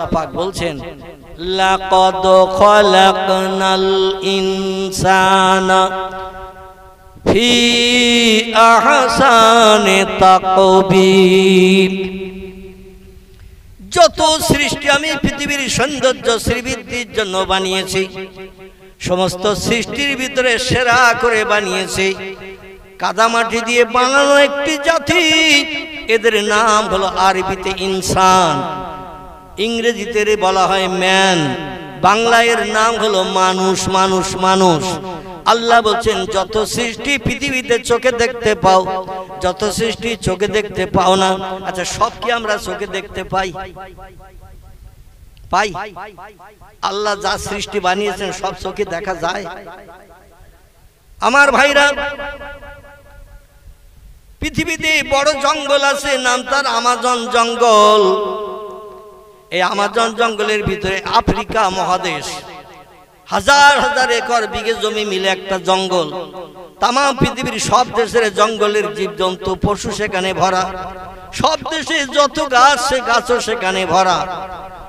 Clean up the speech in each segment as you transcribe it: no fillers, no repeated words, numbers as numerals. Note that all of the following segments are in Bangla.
আল্লাহ পাক বলছেন লাকাদ খালাকনাল ইনসানা ফি আহসানি তাকবীর। যত সৃষ্টি আমি পৃথিবীর সৌন্দর্য শ্রীবৃদ্ধির জন্য বানিয়েছি, সমস্ত সৃষ্টির ভিতরে সেরা করে বানিয়েছি কাদামাটি দিয়ে বানানো একটি জাতি। এদের নাম হলো আরবিতে ইনসান, ইংরেজিতে বলা হয় ম্যান, বাংলায় এর নাম হলো মানুষ। মানুষ মানুষ আল্লাহ বলছেন যত সৃষ্টি পৃথিবীতে চোখে দেখতে পাও, যত সৃষ্টি চোখে দেখতে পাও না। আচ্ছা, সব কি আমরা চোখে দেখতে পাই? পাই? আল্লাহ যা সৃষ্টি বানিয়েছেন সব চোখে দেখা যায়? আমার ভাইরা, পৃথিবীতে বড় জঙ্গল আছে, নাম তার আমাজন জঙ্গল। এই আমাজন জঙ্গলের ভিতরে আফ্রিকা মহাদেশ, হাজার হাজার একর বিঘে জমি মিলে একটা জঙ্গল। তাম পৃথিবীর সব দেশের জঙ্গলের জীবজন্তু পশু সেখানে ভরা, সব দেশে যত গাছ সে গাছও সেখানে ভরা।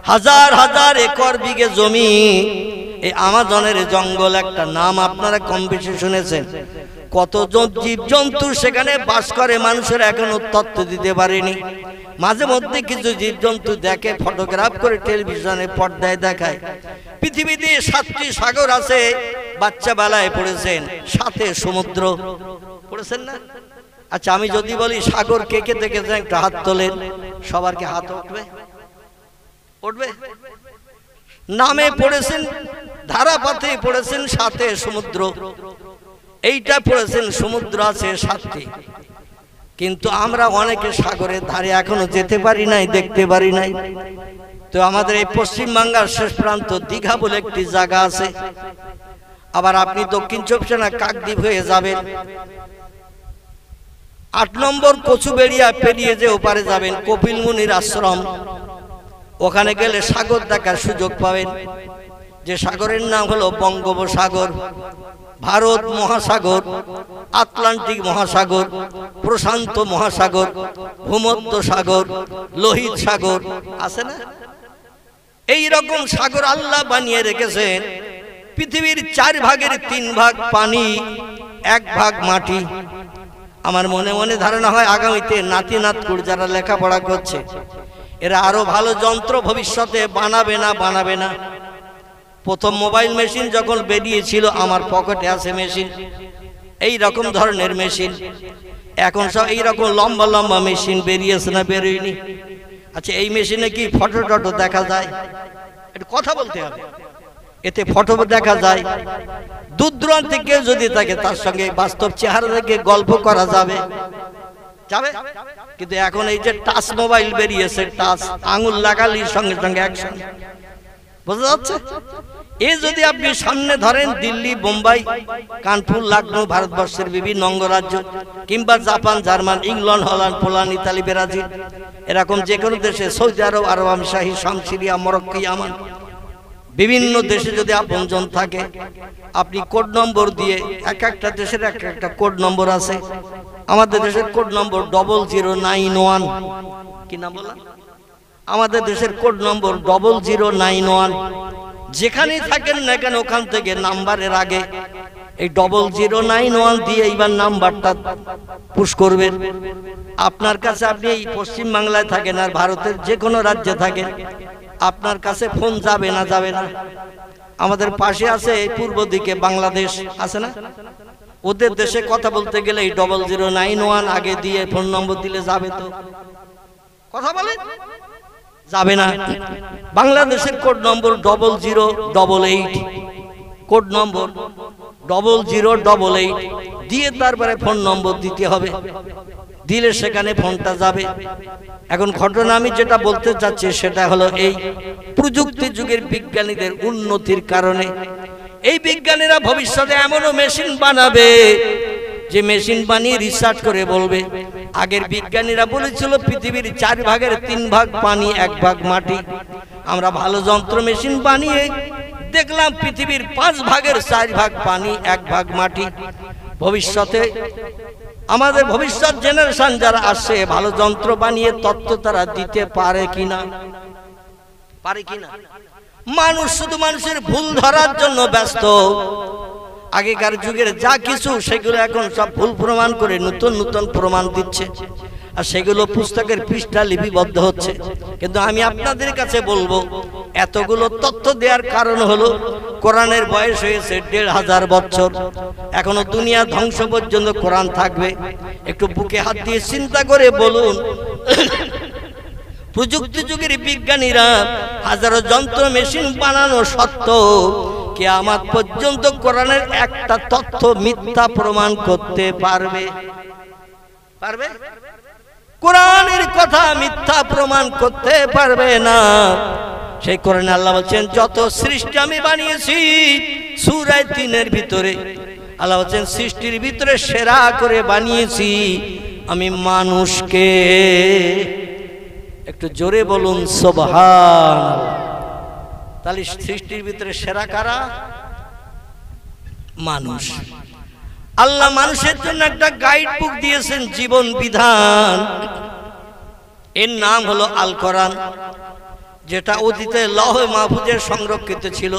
হাজার হাজার একর বিঘে জমি এই আমাজনের জঙ্গল। একটা নাম আপনারা কম বেশি শুনেছেন। কত জীবজন্তু সেখানে বাস করে মানুষের এখনো তথ্য দিতে পারেনি। মাঝে মধ্যে কিছু জীবজন্তু দেখে, ফটোগ্রাফ করে টেলিভিশনে পর্দায় দেখায়। পৃথিবীতে 7টি সাগর আছে, বাচ্চা বেলায় পড়েছেন। 7 সমুদ্র পড়েছেন না? আচ্ছা, আমি যদি বলি সাগর কে কে দেখেছেন একটা হাত তোলেন। সবার কি হাত উঠবে? উঠবে? নামে পড়েছেন, ধারাপাতে পড়েছেন 7 সমুদ্র, এইটা পড়েছেন সমুদ্র আছে 7টি। কিন্তু আমরা অনেকে সাগরের ধারে এখনো যেতে পারি নাই, দেখতে পারি নাই। তো আমাদের এই পশ্চিমবাংলার শেষ প্রান্ত দীঘা বলে একটি জায়গা আছে। আবার আপনি দক্ষিণ 24 পরগনা কাকদ্বীপ হয়ে যাবেন, 8 নম্বর কচুবেড়িয়া পেরিয়ে যে ওপারে যাবেন কপিল মুনির আশ্রম, ওখানে গেলে সাগর দেখার সুযোগ পাবেন। যে সাগরের নাম হলো বঙ্গোপসাগর, ভারত মহাসাগর, আটলান্টিক মহাসাগর, প্রশান্ত মহাসাগর, ভূমধ্য সাগর, লোহিত সাগর আছে না? এই রকম সাগর আল্লাহ বানিয়ে রেখেছেন। পৃথিবীর 4 ভাগের 3 ভাগ পানি, 1 ভাগ মাটি। আমার মনে মনে ধারণা হয় আগামীতে নাতি নাতকুড় যারা লেখাপড়া করছে এরা আরো ভালো যন্ত্র ভবিষ্যতে বানাবে না। প্রথম মোবাইল মেশিন যখন বেরিয়েছিল আমার পকেটে আছে মেশিন, এই রকম ধরনের মেশিন। এখন সব এই রকম লম্বা লম্বা মেশিন বেরিয়েছে না বেরোয়নি? আচ্ছা, এই মেশিনে কি ফটো টটো দেখা যায়? একটু কথা বলতে হবে। এতে ফটো দেখা যায়, দূর দূরান্ত থেকে যদি থাকে তার সঙ্গে বাস্তব চেহারা থেকে গল্প করা যাবে। কিন্তু এখন এই যে টাচ মোবাইল বেরিয়েছে, টাচ আঙুল লাগালেই সঙ্গে সঙ্গে অ্যাকশন, বোঝা যাচ্ছে? এ যদি আপনি সামনে ধরেন দিল্লি, বোম্বাই, কানপুর, লখনৌ, ভারতবর্ষের বিভিন্ন অঙ্গরাজ্য কিংবা Japan, German, England, Holland, Poland, Italy, Brazil, এরকম যে কোনো দেশে, সৌদি আরব, আরব আমিরাত, শাম, সিরিয়া, মরক্কো, ইয়ামান, বিভিন্ন দেশে যদি আপনজন থাকে, আপনি কোড নম্বর দিয়ে, এক একটা দেশের এক একটা কোড নম্বর আছে। আমাদের দেশের কোড নম্বর 0091। কি নাম বললাম? আমাদের দেশের কোড নম্বর 0091। যেখানেই থাকেন না কেন ওখান থেকে নাম্বারের আগে এই 0091 দিয়ে এইবার নাম্বারটা পুশ করবেন। আপনার কাছে, আপনি এই পশ্চিম বাংলায় থাকেন আর ভারতের যে কোনো রাজ্যে থাকেন, আপনার কাছে ফোন যাবে না? যাবে না। আমাদের পাশে আছে এই পূর্ব দিকে বাংলাদেশ আছে না, ওদের দেশে কথা বলতে গেলে এই 0091 আগে দিয়ে ফোন নম্বর দিলে যাবে? তো কথা বলেন, যাবে না। বাংলাদেশের কোড নম্বর 0088, কোড নম্বর 0088 দিয়ে তারপরে ফোন নম্বর দিতে হবে, দিলে সেখানে ফোনটা যাবে। এখন ঘটনা আমি যেটা বলতে চাচ্ছি সেটা হলো এই প্রযুক্তি যুগের বিজ্ঞানীদের উন্নতির কারণে এই বিজ্ঞানীরা ভবিষ্যতে এমনও মেশিন বানাবে যে মেশিন বানিয়ে রিসার্চ করে বলবে, আগের বিজ্ঞানীরা বলেছিল পৃথিবীর 4 ভাগের 3 ভাগ পানি, 1 ভাগ মাটি। আমরা ভালো যন্ত্র মেশিন বানিয়ে দেখলাম পৃথিবীর 5 ভাগের 4 ভাগ পানি, 1 ভাগ মাটি। ভবিষ্যতে আমাদের ভবিষ্যৎ জেনারেশন যারা আসছে ভালো যন্ত্র বানিয়ে তত্ত্ব তারা দিতে পারে কিনা? পারে কিনা? মানুষ শুধু মানুষের ভুল ধরার জন্য ব্যস্ত। আগেকার যুগের যা কিছু সেগুলো এখন সব ভুল প্রমাণ করে নতুন নতুন প্রমাণ দিচ্ছে, আর সেগুলো পুস্তকের পৃষ্ঠা লিপিবদ্ধ হচ্ছে। কিন্তু আমি আপনাদের কাছে বলবো, এতগুলো তথ্য দেওয়ার কারণ হলো কোরআনের বয়স হয়েছে ১৫০০ বছর, এখনো দুনিয়া ধ্বংস পর্যন্ত কোরআন থাকবে। একটু বুকে হাত দিয়ে চিন্তা করে বলুন, প্রযুক্তি যুগের বিজ্ঞানীরা হাজারো যন্ত্র মেশিন বানানো সত্ত্বেও কিয়ামত পর্যন্ত কোরআনের একটা তথ্য মিথ্যা প্রমাণ করতে পারবে? পারবে? কোরআনের কথা মিথ্যা প্রমাণ করতে পারবে না। সেই কোরআনে আল্লাহ বলছেন, যত সৃষ্টি আমি বানিয়েছি, সূরা ৩-এর ভিতরে আল্লাহ বলছেন, সৃষ্টির ভিতরে সেরা করে বানিয়েছি আমি মানুষকে। একটু জোরে বলুন সুবহানাল্লাহ। তাহলে সৃষ্টির ভিতরে সেরা কারা? মানুষ। আল্লাহ মানুষের জন্য একটা গাইড বুক দিয়েছেন, জীবন বিধান। এর নাম হলো আল কোরআন, যেটা অতীতে লৌহে মাহফুজে সংরক্ষিত ছিল,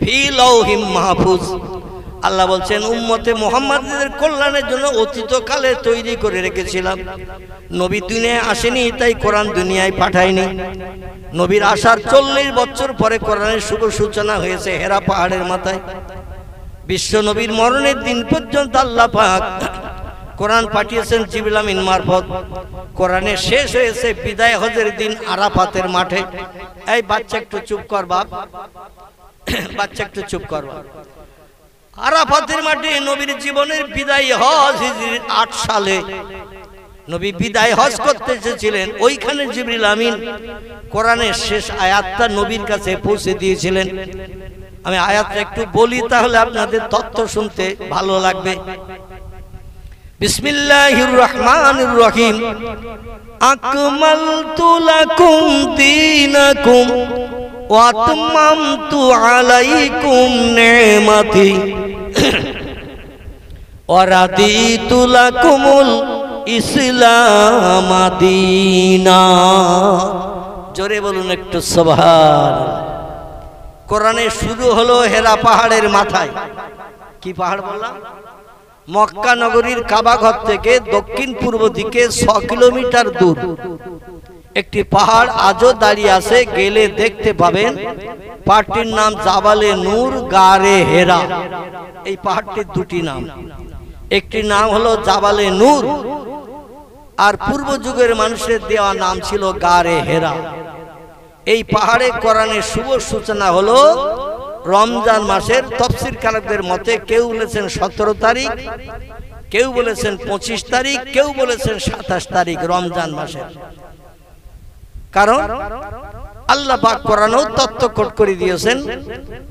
ফি লৌহিম মাহফুজ। আল্লাহ বলছেন, উম্মতে মুহাম্মাদের কল্যাণের জন্য অতীতকালে তৈরি করে রেখেছিলাম। নবী দুনিয়ায় আসেনি, তাই কোরআন দুনিয়ায় পাঠায়নি। নবীর আসার ৪০ বছর পরে কোরআনের শুভ সূচনা হয়েছে হেরা পাহাড়ের মাথায়। বিশ্ব নবীর মরণের দিন পর্যন্ত আল্লাহ পাক কোরআন পাঠিয়েছেন জিবরিল আমিন মারফত। কোরআনের শেষ হয়েছে বিদায় হজের দিন আরাফাতের মাঠে। এই বাচ্চা একটু চুপ কর বাপ, বাচ্চা একটু চুপ কর বাপ। আরাফাতের মাঠে নবীর জীবনের বিদায় হজ হিজরির ৮ সালে নবী বিদায় হজ করতে এসেছিলেন। ওইখানে জিবরিল আমিন কোরআনের শেষ আয়াতটা নবীর কাছে পৌঁছে দিয়েছিলেন। আমি আয়াতটা একটু বলি, তাহলে আপনাদের তথ্য শুনতে ভালো লাগবে। বিসমিল্লাহির রহমানির রহিম। আকমালতু লাকুম দীনাকুম ওয়া আতমামতু আলাইকুম নি'মাতি ওয়া রাদিতু লাকুমুল ইসলাম দীনা। জোরে বলুন একটু সুবহানাল্লাহ। কোরআনে শুরু হলো হেরা পাহাড়ের মাথায়। কি পাহাড় বললাম? মক্কা নগরীর কাবা ঘর থেকে দক্ষিণ পূর্ব দিকে ৬ কিলোমিটার দূর একটি পাহাড় আজও দাঁড়িয়ে আছে, গেলে দেখতে পাবেন। পাহাড়টির নাম জাবালে নূর, গারে হেরা। এই পাহাড়টির দুটি নাম, একটি নাম হলো জাবালে নূর, আর পূর্ব যুগের মানুষের দেওয়া নাম ছিল গারে হেরা। এই পাহাড়ে কোরআনের শুভ সূচনা হলো রমজান মাসের। তাফসীরকারদের মতে কেউ বলেছেন ১৭ তারিখ, কেউ বলেছেন ২৫ তারিখ, কেউ বলেছেন ২৭ তারিখ রমজান মাসের। কারণ আল্লাহ পাক কোরআনেও তথ্য কোট করে দিয়েছেন,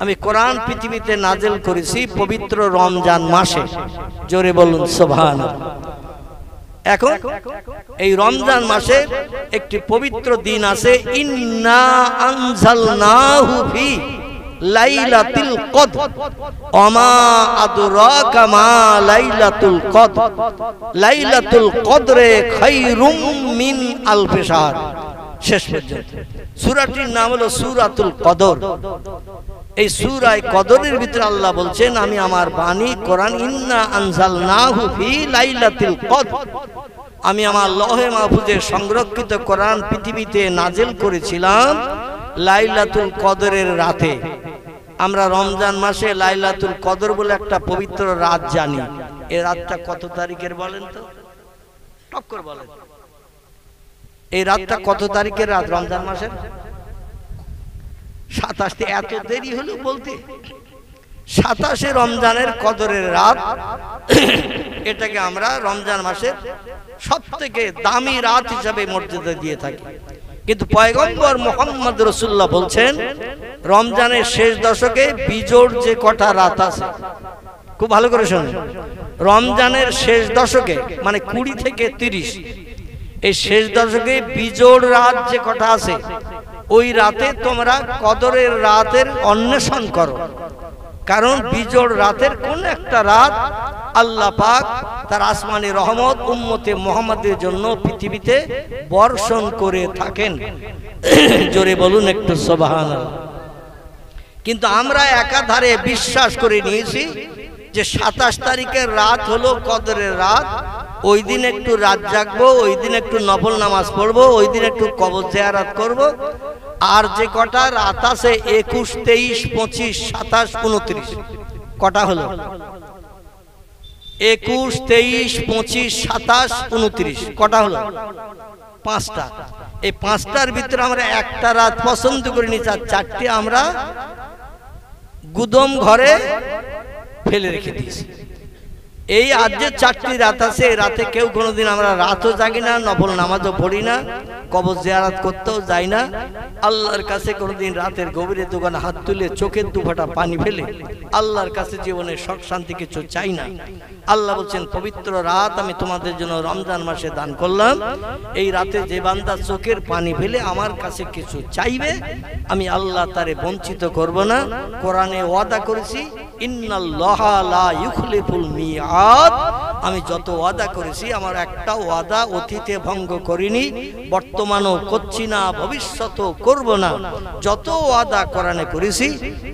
আমি কোরআন পৃথিবীতে নাজিল করেছি পবিত্র রমজান মাসে। জোরে বলুন সুবহানাল্লাহ। এখন এই রমজান মাসে একটি পবিত্র দিন আছে, ইন্না আনজালনাহু ফি লাইলাতুল কদর ওমা আদরাকা মা লাইলাতুল কদর লাইলাতুল কদরে খায়রুম মিন আলফি শাহর। শেষ পর্যন্ত সূরাটির নাম হলো সূরাতুল কদর। এই সূরা কদরের ভিতরে আল্লাহ বলছেন, আমি আমার বাণী কোরআন, ইন্না আনজালনাহু ফি লাইলাতুল কদর, আমি আমার লৌহে মাহফুজে সংরক্ষিত কোরআন পৃথিবীতে নাজিল করেছিলাম লাইলাতুল কদরের রাতে। আমরা রমজান মাসে লাইলাতুল কদর বলে একটা পবিত্র রাত জানি। এই রাতটা কত তারিখের বলেন তো? টক্কর বলেন। এই রাতটা কত তারিখের রাত রমজান মাসের? ২৭। এত দেরি হলো বলতে? ২৭ রমজানের কদরের রাত। এটাকে আমরা রমজান মাসের সবথেকে দামি রাত হিসাবে মর্যাদা দিয়ে থাকি। কিন্তু পয়গম্বর মুহাম্মদ রাসূলুল্লাহ বলছেন, রমজানের শেষ দশকে বিজোড় যে কটা রাত আছে, খুব ভালো করে শুনুন, রমজানের শেষ দশকে মানে ২০ থেকে ৩০, এই শেষ দশকে বিজোড় রাত যে কটা আছে, ওই রাতে তোমরা কদরের রাতের অন্বেষণ করো। কারণ বিজোড় রাতের কোন একটা রাত আল্লাহ পাক তার আসমানি রহমত উম্মতে মুহাম্মাদের জন্য পৃথিবীতে বর্ষণ করে থাকেন। জোরে বলুন একটু সুবহানাল্লাহ। কিন্তু আমরা একাধারে বিশ্বাস করে নিয়েছি যে 27 তারিখের রাত হলো কদরের রাত, ওই দিন একটু রাত জাগবো, ওই দিন একটু নফল নামাজ পড়বো, ওই দিন একটু কবর জিয়ারত করব। আর যে কটা রাত আছে 21, 23, 25, 27, 29 কটা হলো? 21, 23, 25, 27, 29 কটা হলো? 5টা। এই 5টার ভিতরে আমরা একটা রাত পছন্দ করে নিচ্ছি, আর 4টি আমরা গুদম ঘরে ফেলে রেখে দিয়েছি। এই আজ যে 4টি রাত আছে, এই রাতে কেউ কোনোদিন আমরা রাতও জাগি না, নফল নামাজও পড়ি না, কবর জিয়ারত করতেও যাই না। আল্লাহর কাছে কোনোদিন রাতের গভীরে দোকানে হাত তুলে চোখের দুফোঁটা পানি ফেলে আল্লাহর কাছে জীবনে সুখ শান্তি কিছু চাই না। আল্লাহ বলছেন, পবিত্র রাত আমি তোমাদের জন্য রমজান মাসে দান করলাম। এই রাতে যে বান্দা চোখের পানি ফেলে আমার কাছে কিছু চাইবে, আমি আল্লাহ তারে বঞ্চিত করব না। কোরআনে ওয়াদা করেছি, ইন্নাল্লাহা লা ইউখলিফুল মিআদ। আমি যত ওয়াদা করেছি আমার একটা ওয়াদা অতীতে ভঙ্গ করিনি, বর্তমানও করছি না, ভবিষ্যতেও করব না। যত ওয়াদা কোরআনে করেছি,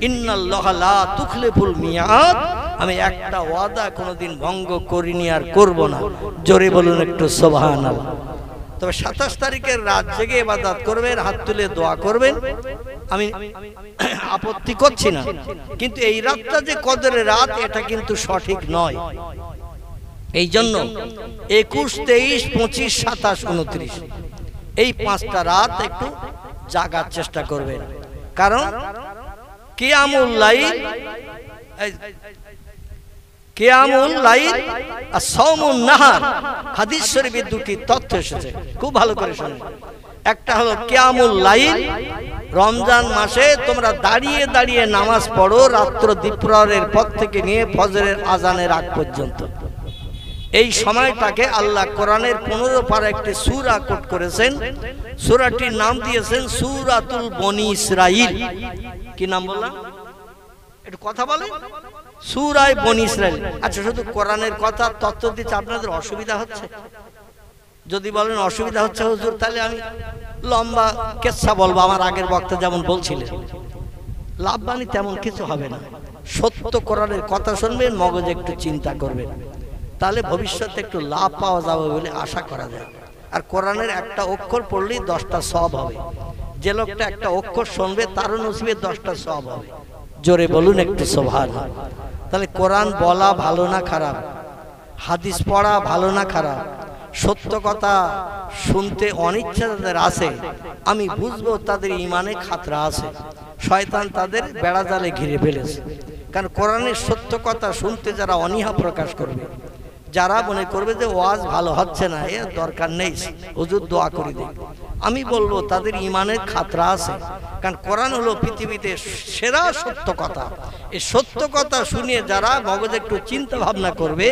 ইন্নাল্লাহা লা তুখলিফুল মিআদ, আমি একটা ওয়াদা কোনোদিন ভঙ্গ করিনি আর করব না। জোরে বলুন একটু সুবহানাল্লাহ। তবে 27 তারিখের রাত জেগে ইবাদত করবেন, হাত তুলে দোয়া করবেন, আমি আপত্তি করছি না। কিন্তু এই রাতটা যে কদরের রাত, এটা কিন্তু সঠিক নয়। এই জন্য 21, 23, 25, 27, 29 এই 5টা রাত একটু জাগার চেষ্টা করবেন। কারণ কিয়ামুল লাইল আর সাওমুন নাহার হাদিস শরীফে দুটি তথ্য এসেছে, খুব ভালো করে শুনুন। একটা হলো কিয়ামুল লাইল, রমজান মাসে তোমরা দাঁড়িয়ে দাঁড়িয়ে নামাজ পড়ো রাত্র দ্বীপ্রহরের পর থেকে নিয়ে ফজরের আজানের আগ পর্যন্ত। এই সময়টাকে আল্লাহ কোরআনের 15 পারা একটি সূরা কোট করেছেন। সূরাটির নাম দিয়েছেন সূরাতুল বনি ইসরাইল। কি নাম বললাম? একটু কথা বলে, সূরা বনি ইসরাইল। আচ্ছা, শুধু কোরআনের কথা তত্ত্ব দিচ্ছে, আপনাদের অসুবিধা হচ্ছে? যদি বলেন অসুবিধা হচ্ছে হুজুর, তাহলে আমি লম্বা কেচ্ছা বলবো, আমার আগের বক্তা যেমন বলছিলেন। লাভবানি তেমন কিছু হবে না। সত্য কোরআনের কথা শুনবেন, মগজে একটু চিন্তা করবেন, তাহলে ভবিষ্যতে একটু লাভ পাওয়া যাবে বলে আশা করা যায়। আর কোরআনের একটা অক্ষর পড়লেই 10টা সওয়াব হবে। যে লোকটা একটা অক্ষর শুনবে তারও নসিবে 10টা সওয়াব হবে। জোরে বলুন একটু সুবহানাল্লাহ। তাহলে কোরআন বলা ভালো না খারাপ? হাদিস পড়া ভালো না খারাপ? সত্য কথা শুনতে অনিচ্ছা যাদের আছে, আমি বুঝবো তাদের ইমানে খাতরা আছে, শয়তান তাদের বেড়া জালে ঘিরে ফেলেছে। কারণ কোরআনের সত্য কথা শুনতে যারা অনীহা প্রকাশ করবে, যারা মনে করবে যে ওয়াজ ভালো হচ্ছে না, এর দরকার নেই, হুজুর দোয়া করে দিন, আমি বলবো তাদের ইমানের খাতরা আছে। কারণ কোরআন হলো পৃথিবীতে সেরা সত্য কথা। এই সত্য কথা শুনিয়ে যারা মগজে একটু চিন্তা ভাবনা করবে,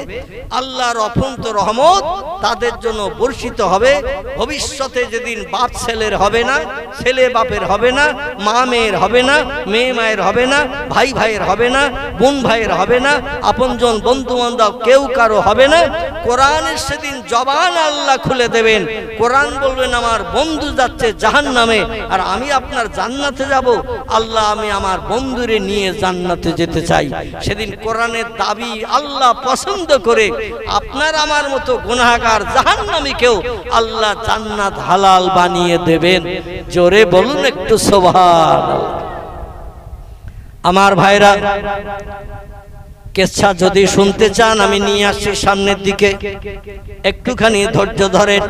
আল্লাহর অফুরন্ত রহমত তাদের জন্য বর্ষিত হবে। ভবিষ্যতে যেদিন বাপ ছেলের হবে না, ছেলে বাপের হবে না, মা মেয়ের হবে না, মেয়ে মায়ের হবে না, ভাই ভাইয়ের হবে না, বোন ভাইয়ের হবে না, আপনজন বন্ধু বান্ধব কেউ কারো হবে না। কোরআনের সেদিন জবান আল্লাহ খুলে দেবেন। কোরআন বলবেন, আমার বন্ধু যাচ্ছে জাহান্নামে আর আমি আপনার জান্নাতে যাব। আল্লাহ, আমি আমার বন্ধুরে নিয়ে জান্নাতে যেতে চাই। সেদিন কোরআনের দাবি আল্লাহ পছন্দ করে আপনার আমার মতো গুনাহগার জাহান্নামীকেও আল্লাহ জান্নাত হালাল বানিয়ে দেবেন। জোরে বলুন একটু সুবহানাল্লাহ। আমার ভাইরা, কেচ্ছা যদি শুনতে চান আমি নিয়ে আসছি সামনের দিকে, একটুখানি ধৈর্য ধরেন।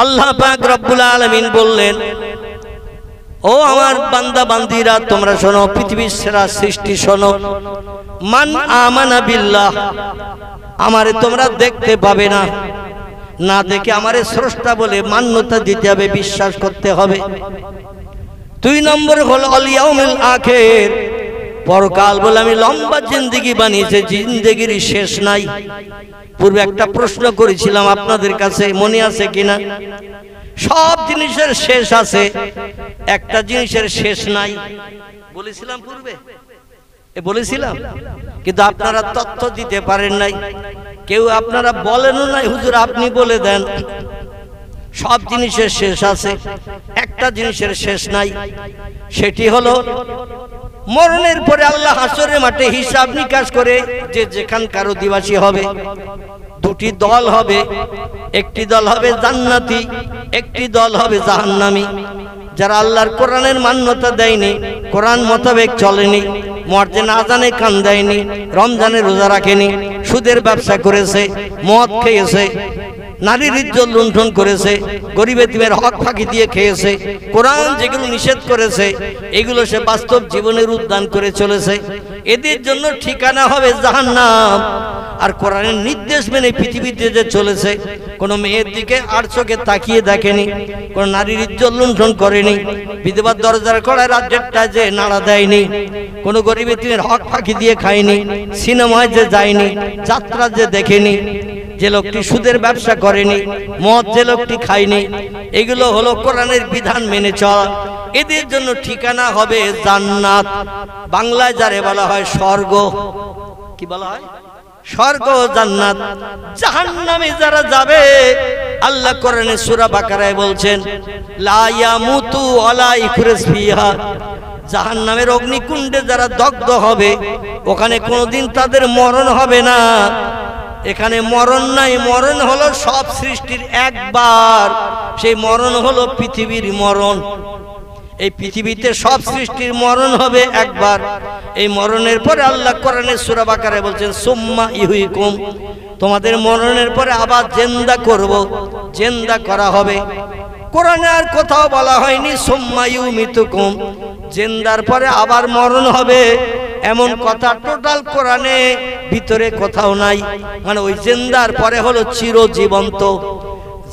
আল্লাহ পাক রব্বুল আলামিন বললেন, ও আমার বান্দা বান্দিরা তোমরা শোনো, পৃথিবীর সেরা সৃষ্টি শোনো। মান আমানা বিল্লাহ, আমারে তোমরা দেখতে পাবে না, না দেখে আমারে স্রষ্টা বলে মান্যতা দিতে হবে, বিশ্বাস করতে হবে। 2 নম্বর হলো আল ইয়াউমুল আখির, পরকাল বলে আমি লম্বা জিন্দেগি বানিয়েছি, জিন্দেগির শেষ নাই। পূর্বে একটা প্রশ্ন করেছিলাম আপনাদের কাছে, মনে আছে কিনা? সব জিনিসের শেষ আছে, একটা জিনিসের শেষ নাই। বলে বলেছিলাম পূর্বে, বলেছিলাম, কিন্তু আপনারা তথ্য দিতে পারেন নাই, কেউ আপনারা বলেনও নাই। হুজুর আপনি বলে দেন। সব জিনিসের শেষ আছে, একটা জিনিসের শেষ নাই, সেটি হলো মরণের পরে আল্লাহ হাসরের মাঠে হিসাব নিকাশ করে যে যেখানকার অধিবাসী হবে, দুটি দল হবে, একটি দল হবে জান্নাতি, একটি দল হবে জাহান্নামী। যারা আল্লাহর কোরআনের মান্যতা দেয়নি, কোরআন মোতাবেক চলেনি, মুয়াজ্জিন আযানে কান দেয়নি, রমজানের রোজা রাখেনি, সুদের ব্যবসা করেছে, মদ খেয়েছে, নারীর ইজ্জত লুণ্ঠন করেছে, গরিব এতিমের হক ফাঁকি দিয়ে খেয়েছে, কোরআন যেগুলো নিষেধ করেছে এগুলো সে বাস্তব জীবনের উদ্যান করে চলেছে, এদের জন্য ঠিকানা হবে জাহান্নাম। আর কোরআনের নির্দেশ মেনে পৃথিবীতে যে চলেছে, কোনো মেয়ের দিকে আর চোখে তাকিয়ে দেখেনি, কোনো নারীর ইজ্জত লুণ্ঠন করেনি, বিধবার দরজার কড়ায় রাজ্যটা যে নাড়া দেয়নি, কোনো গরিব এতিমের হক ফাঁকি দিয়ে খায়নি, সিনেমায় যে যায়নি, যাত্রা যে দেখেনি, যে লোকটি সুদের ব্যবসা করেনি, মদ যে লোকটি খায়নি, এগুলো হলো কোরআনের বিধান মেনে চলা। এদের জন্য ঠিকানা হবে জান্নাত। বাংলায় যারে বলা হয় স্বর্গ। কি বলা হয়? স্বর্গ, জান্নাত। জাহান্নামে যারা যাবে, আল্লাহ কোরআনে সূরা বাকারায় বলছেন লা ইয়ামুতু ওয়ালা ইখরাজ ফিহা, জাহান্নামের অগ্নিকুণ্ডে যারা দগ্ধ হবে, ওখানে কোনোদিন তাদের মরণ হবে না। এখানে মরণ নাই, মরণ হলো সব সৃষ্টির একবার, সেই মরণ হলো পৃথিবীর মরণ। এই পৃথিবীতে সব সৃষ্টির মরণ হবে একবার। এই মরণের পরে আল্লাহ কোরআনের সূরা বাকারায় বলছেন সুম্মা ইহয়িকুম, তোমাদের মরণের পরে আবার জিন্দা করব, জিন্দা করা হবে। কোরআনে আর কোথাও বলা হয়নি সুম্মা ইউমিতুকুম, জিন্দার পরে আবার মরণ হবে, এমন কথা টোটাল কোরআনে ভিতরে কোথাও নাই। মানে ওই জিন্দার পরে হলো চিরজীবন্ত।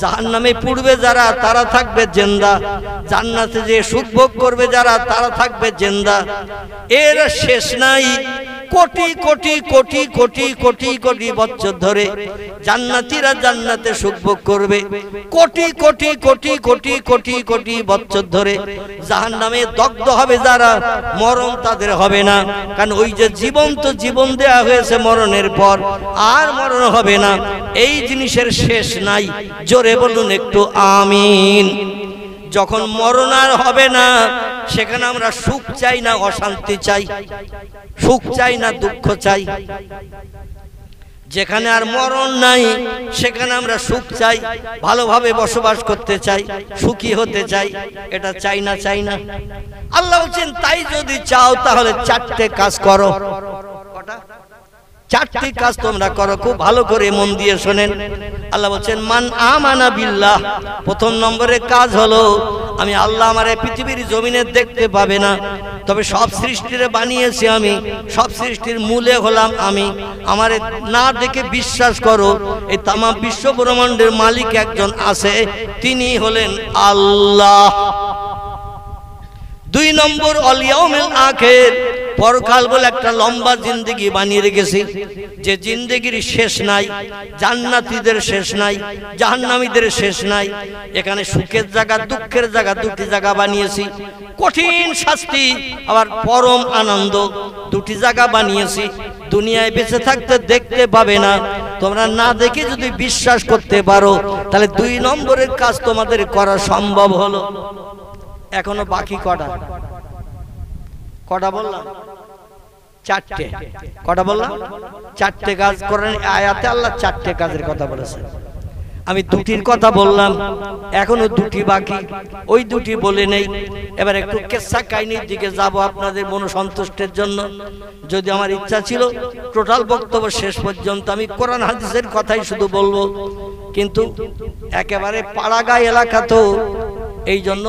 জাহান্নামে পূর্বে যারা, তারা থাকবে জিন্দা, জান্নাতে যে সুখ ভোগ করবে যারা, তারা থাকবে জিন্দা। এর শেষ নাই। কোটি কোটি কোটি কোটি কোটি কোটি বছর ধরে জান্নাতীরা জান্নাতে সুখ ভোগ করবে, কোটি কোটি কোটি কোটি কোটি কোটি বছর ধরে জাহান্নামে দগ্ধ হবে যারা, মরণ তাদের হবে না। কারণ ওই যে জীবন্ত জীবন দেয়া হয়েছে মরণের পর, আর মরণ হবে না। এই জিনিসের শেষ নাই। জোরে বলুন একটু আমিন। যখন মরণ আর হবে না, সেখানে আমরা সুখ চাই না অশান্তি চাই, সুখ চাই না দুঃখ চাই। যেখানে আর মরণ নাই, সেখানে আমরা সুখ চাই, ভালোভাবে বসবাস করতে চাই, সুখী হতে চাই। এটা চাই না, চাই না। আল্লাহ বলছেন তাই যদি চাও তাহলে চারটে কাজ করো। কটা? চারটি কাজ তোমরা করো। খুব ভালো করে মন দিয়ে শোনেন। আল্লাহ বলছেন মান আমানা বিল্লাহ, প্রথম নম্বরের কাজ হলো আমি আল্লাহ আমার পৃথিবীর জমিনে দেখতে পাবে না, তবে সব সৃষ্টিরে বানিয়েছি আমি, সব সৃষ্টির মূলে হলাম আমি। আমারে না দেখে বিশ্বাস করো, এই তামাম বিশ্ব ব্রহ্মাণ্ডের মালিক একজন আছে, তিনি হলেন আল্লাহ। দুই নম্বর অল ইয়াউমিল আখির, পরকাল বলে একটা লম্বা জিন্দেগি বানিয়ে রেখেছি, যে জিন্দেগির শেষ নাই। জান্নাতীদের শেষ নাই, জাহান্নামীদের শেষ নাই। এখানে সুখের জায়গা, দুঃখের জায়গা, দুটি জায়গা বানিয়েছি। কঠিন শাস্তি আবার পরম আনন্দ, দুটি জায়গা বানিয়েছি। দুনিয়ায় বেঁচে থাকতে দেখতে পাবে না, তোমরা না দেখে যদি বিশ্বাস করতে পারো, তাহলে দুই নম্বরের কাজ তোমাদের করা সম্ভব হলো। এখনো বাকি কটা? কটা বললাম? চারটে। কটা বললাম? চারটে কাজ করেন। আয়াতে আল্লাহ চারটে কাজের কথা বলেছে। আমি দুটির কথা বললাম, এখনো দুটি বাকি, ওই দুটি বলে নেই। এবার একটু কিসসা কাহিনীর দিকে যাব আপনাদের মনোসন্তুষ্টের জন্য। যদি আমার ইচ্ছা ছিল টোটাল বক্তব্য শেষ পর্যন্ত আমি কোরআন হাদিসের কথাই শুধু বলবো, কিন্তু একেবারে পাড়াগাঁও এলাকা তো, এই জন্য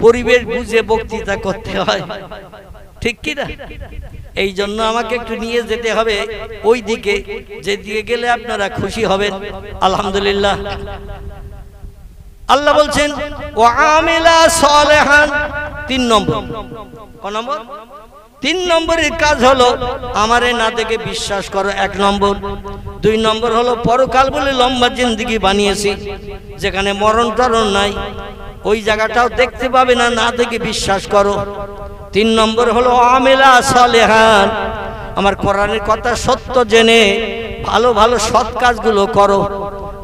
পরিবেশ বুঝে বক্তৃতা করতে হয়, ঠিক কি না? এই জন্য আমাকে একটু নিয়ে যেতে হবে ওই দিকে, যেদিকে গেলে আপনারা খুশি হবেন। আলহামদুলিল্লাহ। আল্লাহ বলছেন ওয়া আমিলা সালেহান, 3 নম্বর। ক নম্বর? 3 নম্বরের কাজ হলো আমারে না দেখে বিশ্বাস করো, 1 নম্বর। 2 নম্বর হলো পরকাল বলে লম্বা জিন্দেগি বানিয়েছি, যেখানে মরণ টরণ নাই, ওই জায়গাটাও দেখতে পাবে না, না দেখে বিশ্বাস করো। তিন নম্বর হলো আমেলা সালেহান, আমার কোরআনের কথা সত্য জেনে ভালো ভালো সৎ কাজগুলো করো।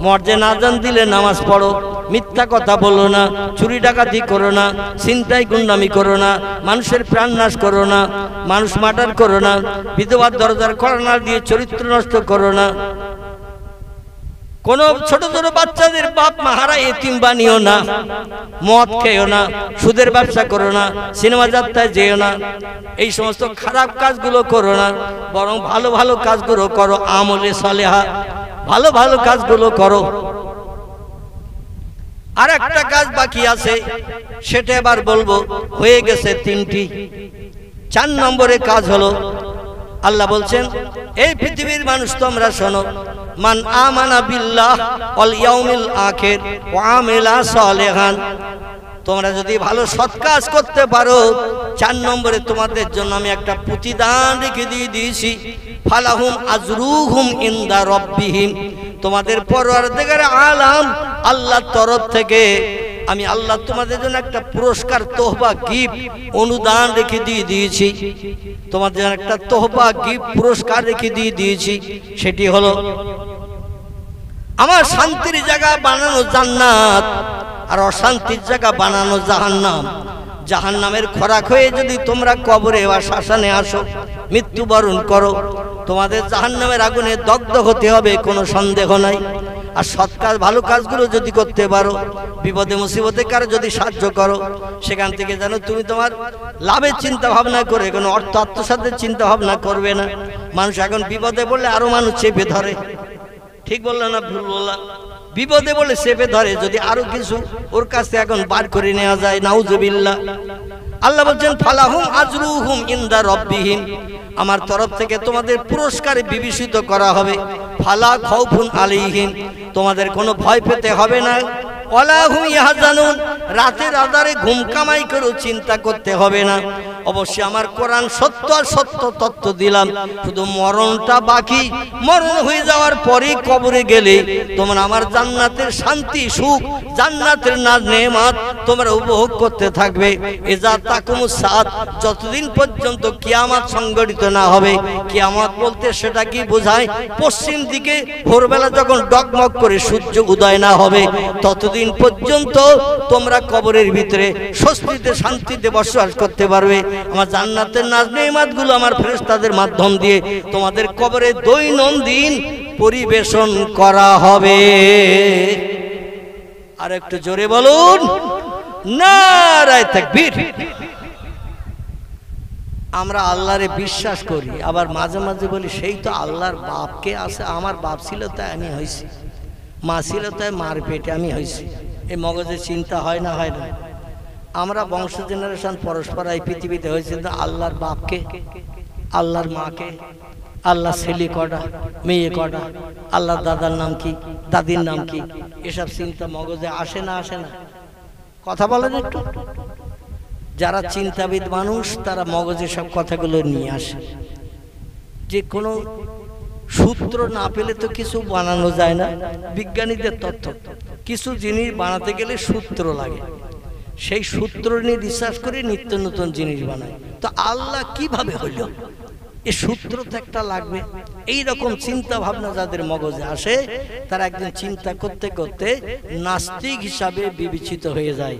মর্যাদা আজান দিলে নামাজ পড়ো, মিথ্যা কথা বলো না, চুরি ডাকাতি করো না, ছিনতাই গুন্ডামি করো না, মানুষের প্রাণ নাশ করো না, মানুষ মার্ডার করো না, বিধবার দরজার কর্নার দিয়ে চরিত্র নষ্ট করো না, কোন ছোট ছোট বাচ্চাদের বাপ মাহারা এতিম বানিও না, মদ খেও না, সুদের ব্যবসা করো না, সিনেমা যাত্রায় যেও না, এই সমস্ত খারাপ কাজগুলো করো না, বরং ভালো ভালো কাজগুলো করো। আমলে সালেহা, ভালো ভালো কাজগুলো করো। আর একটা কাজ বাকি আছে, সেটা এবার বলবো, হয়ে গেছে তিনটি। 4 নম্বরে কাজ হলো, আল্লাহ বলছেন, এই পৃথিবীর মানুষ তোমরা শোনো, মান আমানা বিল্লাহ ওয়াল ইয়াউমিল আখির ওয়া আমিলা সালেহান, তোমরা যদি ভালো সৎ কাজ করতে পারো, 4 নম্বরে তোমাদের জন্য আমি একটা প্রতিদান রেখে দিয়েছি, ফালাহুম আজরুহুম ইনদা রাব্বিহিম, তোমাদের পরওয়ারদিগার আলাম আল্লাহর তরফ থেকে আমি আল্লাহ তোমাদের জন্য একটা পুরস্কার, তোহবা, গিফট, অনুদান রেখে দিয়েছি। তোমাদের জন্য একটা তোহবা, গিফট, পুরস্কার রেখে দিয়েছি। সেটি হলো আমার শান্তির জায়গা বানানো জান্নাত, আর অশান্তির জায়গা বানানো জাহান্নাম। জাহান্নামের খোরাক হয়ে যদি তোমরা কবরে বা শ্মশানে আসো, মৃত্যুবরণ করো, তোমাদের জাহান্নামের আগুনে দগ্ধ হতে হবে, কোনো সন্দেহ নাই। আর সৎ কাজ, ভালো কাজগুলো যদি করতে পারো, বিপদে মুসিবতে কারো যদি সাহায্য করো, সেখান থেকে যেন তুমি তোমার লাভের চিন্তা ভাবনা করে কোনো অর্থ আত্মসাতের চিন্তা ভাবনা করবে না। মানুষ এখন বিপদে পড়লে আরো মানুষ চেপে ধরে, ঠিক বললো না ভুল বললাম? বিপদে বলে চেপে ধরে, যদি আরো কিছু ওর কাছে এখন বার করে নেওয়া যায়, নাউজুবিল্লাহ। আল্লাহ বলছেন, ফালাহুম আজরুহুম ইনদা রাব্বিহিম, আমার তরফ থেকে তোমাদের পুরস্কারে বিবেচিত করা হবে। ফালা খাউফুন আলাইহিম, তোমাদের কোনো ভয় পেতে হবে না। ওয়ালা হুম ইয়াহজানুন, রাতের আঁধারে ঘুম কামাই করে চিন্তা করতে হবে না। অবশ্যই আমার কোরআন সত্য আর সত্য তত্ত্ব দিলাম, শুধু মরণটা বাকি। মরণ হয়ে যাওয়ার পরেই কবরে গেলে তোমরা আমার জান্নাতের শান্তি, সুখ, জান্নাতের নেয়ামত তোমরা উপভোগ করতে থাকবে। এজা তাকুমুস সাআত, যতদিন পর্যন্ত কিয়ামত সংঘটিত না হবে। কিয়ামত বলতে সেটা কি বোঝায়? পশ্চিম দিকে ভোরবেলা যখন ডগমগ করে সূর্য উদয় না হবে, ততদিন পর্যন্ত তোমরা কবরের ভিতরে স্বস্তিতে, শান্তিতে বসবাস করতে পারবে। আমার জান্নাতের নাজ নেয়ামতগুলো আমার ফেরেশতাদের মাধ্যম দিয়ে তোমাদের কবরে দৈনন্দিন পরিবেশন করা হবে। আর একটু জোরে বলুন, নারায়ে তাকবীর। আমরা আল্লাহরে বিশ্বাস করি, আবার মাঝে মাঝে বলি সেই তো আল্লাহর বাপকে আছে, আমার বাপ ছিল তাই আমি হয়েছি, মা ছিল তাই মার পেটে আমি হয়েছি। এই মগজে চিন্তা হয় না, হয় না? আমরা বংশ জেনারেশন পরস্পর এই পৃথিবীতে হয়েছে, তো আল্লাহর বাপকে, আল্লাহর মাকে, আল্লাহ ছেলে কটা, মেয়ে কটা, আল্লাহর দাদার নাম কি, দাদির নাম কি, এসব চিন্তা মগজে আসে না, আসে না? কথা বলেন একটু। যারা চিন্তাবিদ মানুষ তারা মগজে সব কথাগুলো নিয়ে আসে। যে কোনো সূত্র না পেলে তো কিছু বানানো যায় না। বিজ্ঞানীদের তথ্য, কিছু জিনিস বানাতে গেলে সূত্র লাগে, সেই সূত্র নিয়ে রিসার্চ করে নিত্য নতুন জিনিস বানায়। তো আল্লাহ কিভাবে হইল, এই সূত্র তো একটা লাগবে। এই রকম চিন্তা ভাবনা যাদের মগজে আসে, তারা একদিন চিন্তা করতে করতে নাস্তিক হিসাবে বিবেচিত হয়ে যায়।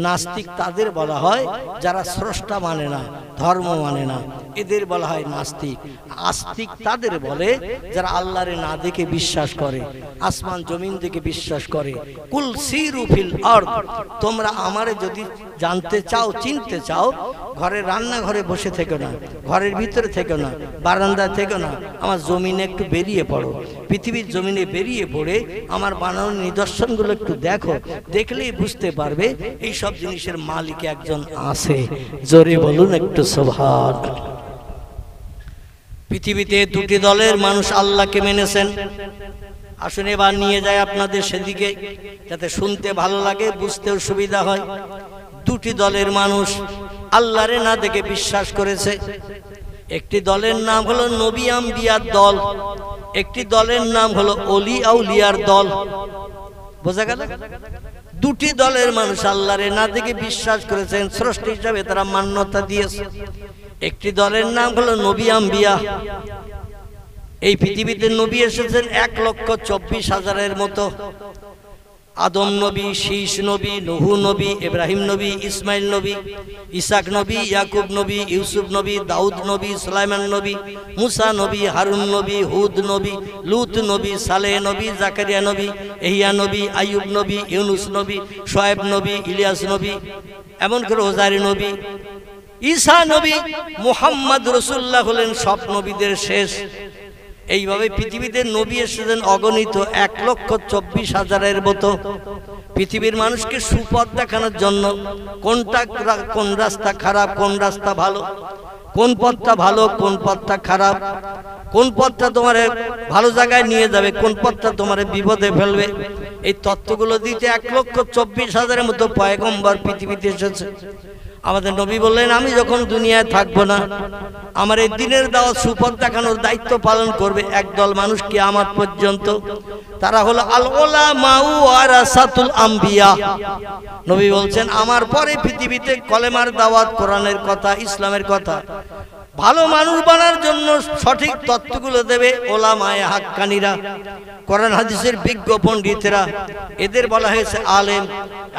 নাস্তিক তাদের বলা হয় যারা স্রষ্টা মানে না, ধর্ম মানে না, এদের বলা হয় নাস্তিক। আস্তিক তাদের বলে যারা আল্লাহরে না দেখে বিশ্বাস করে, আসমান জমিন দেখে বিশ্বাস করে। কুল সিরু ফিল আরদ, তোমরা আমারে যদি জানতে চাও, চিনতে চাও, ঘরের রান্নাঘরে বসে থেকো না, ঘরের ভিতরে থেকো না, বারান্দায় থেকো না, আমার জমিনে একটু বেরিয়ে পড়ো। পৃথিবীর জমিনে বেরিয়ে পড়ে আমার বানানো নিদর্শনগুলো একটু দেখো, দেখলেই বুঝতে পারবে এই সব জিনিসের মালিক একজন আছে। জোরে বলুন একটু সুবহান। পৃথিবীতে দুটি দলের মানুষ আল্লাহকে মেনেছেন। আসুন এবার নিয়ে যায় আপনাদের সেদিকে, যাতে শুনতে ভালো লাগে, বুঝতেও সুবিধা হয়। দুটি দলের মানুষ আল্লাহরে না দেখে বিশ্বাস করেছে। একটি দলের নাম হলো নবী আম্বিয়ার দল, একটি দলের নাম হলো ওলি আউলিয়ার দল। বোঝা গেল? দুটি দলের মানুষ আল্লাহরে না দেখে বিশ্বাস করেছেন, স্রষ্টা হিসাবে তারা মান্যতা দিয়েছে। একটি দলের নাম হলো নবী আম্বিয়া। এই পৃথিবীতে নবী এসেছেন 1,24,000-এর মতো। আদম নবী, শীষ নবী, নূহ নবী, ইব্রাহিম নবী, ইসমাইল নবী, ইসাক নবী, ইয়াকুব নবী, ইউসুফ নবী, দাউদ নবী, সুলাইমান নবী, মুসা নবী, হারুন নবী, হুদ নবী, লুত নবী, সালেহ নবী, জাকারিয়া নবী, ইহইয়া নবী, আইয়ুব নবী, ইউনুস নবী, শুআয়ব নবী, ইলিয়াস নবী, এমন করে ওজারি নবী, ঈসা নবী, মুহাম্মদ রাসূলুল্লাহ হলেন সব নবীদের শেষ। এইভাবে পৃথিবীতে নবী এসেছেন অগণিত 1,24,000-এর মতো। পৃথিবীর মানুষকে সুপথ দেখানোর জন্য কোন রাস্তা খারাপ, কোন রাস্তা ভালো, কোন পথটা ভালো, কোন পথটা খারাপ, কোন পথটা তোমার ভালো জায়গায় নিয়ে যাবে, কোন পথটা তোমার বিপদে ফেলবে, এই তত্ত্বগুলো দিতে 1,24,000-এর মতো পয়গম্বর পৃথিবীতে এসেছে। আমাদের নবী বললেন, আমি যখন দুনিয়ায় থাকবো না, আমার এই দিনের দাওয়াত সুপথ দেখানোর দায়িত্ব পালন করবে একদল মানুষ কিয়ামত পর্যন্ত। তারা হলো আল উলামা ওয়ারাসাতুল আম্বিয়া। নবী বলছেন, আমার পরে পৃথিবীতে কলেমার দাওয়াত, কোরআনের কথা, ইসলামের কথা, ভালো মানুষ বানার জন্য সঠিক তত্ত্বগুলো দেবে ওলামায়ে হাক্কানীরা, কোরআন হাদিসের বিজ্ঞ পণ্ডিতেরা। এদের বলা হয়েছে আলেম।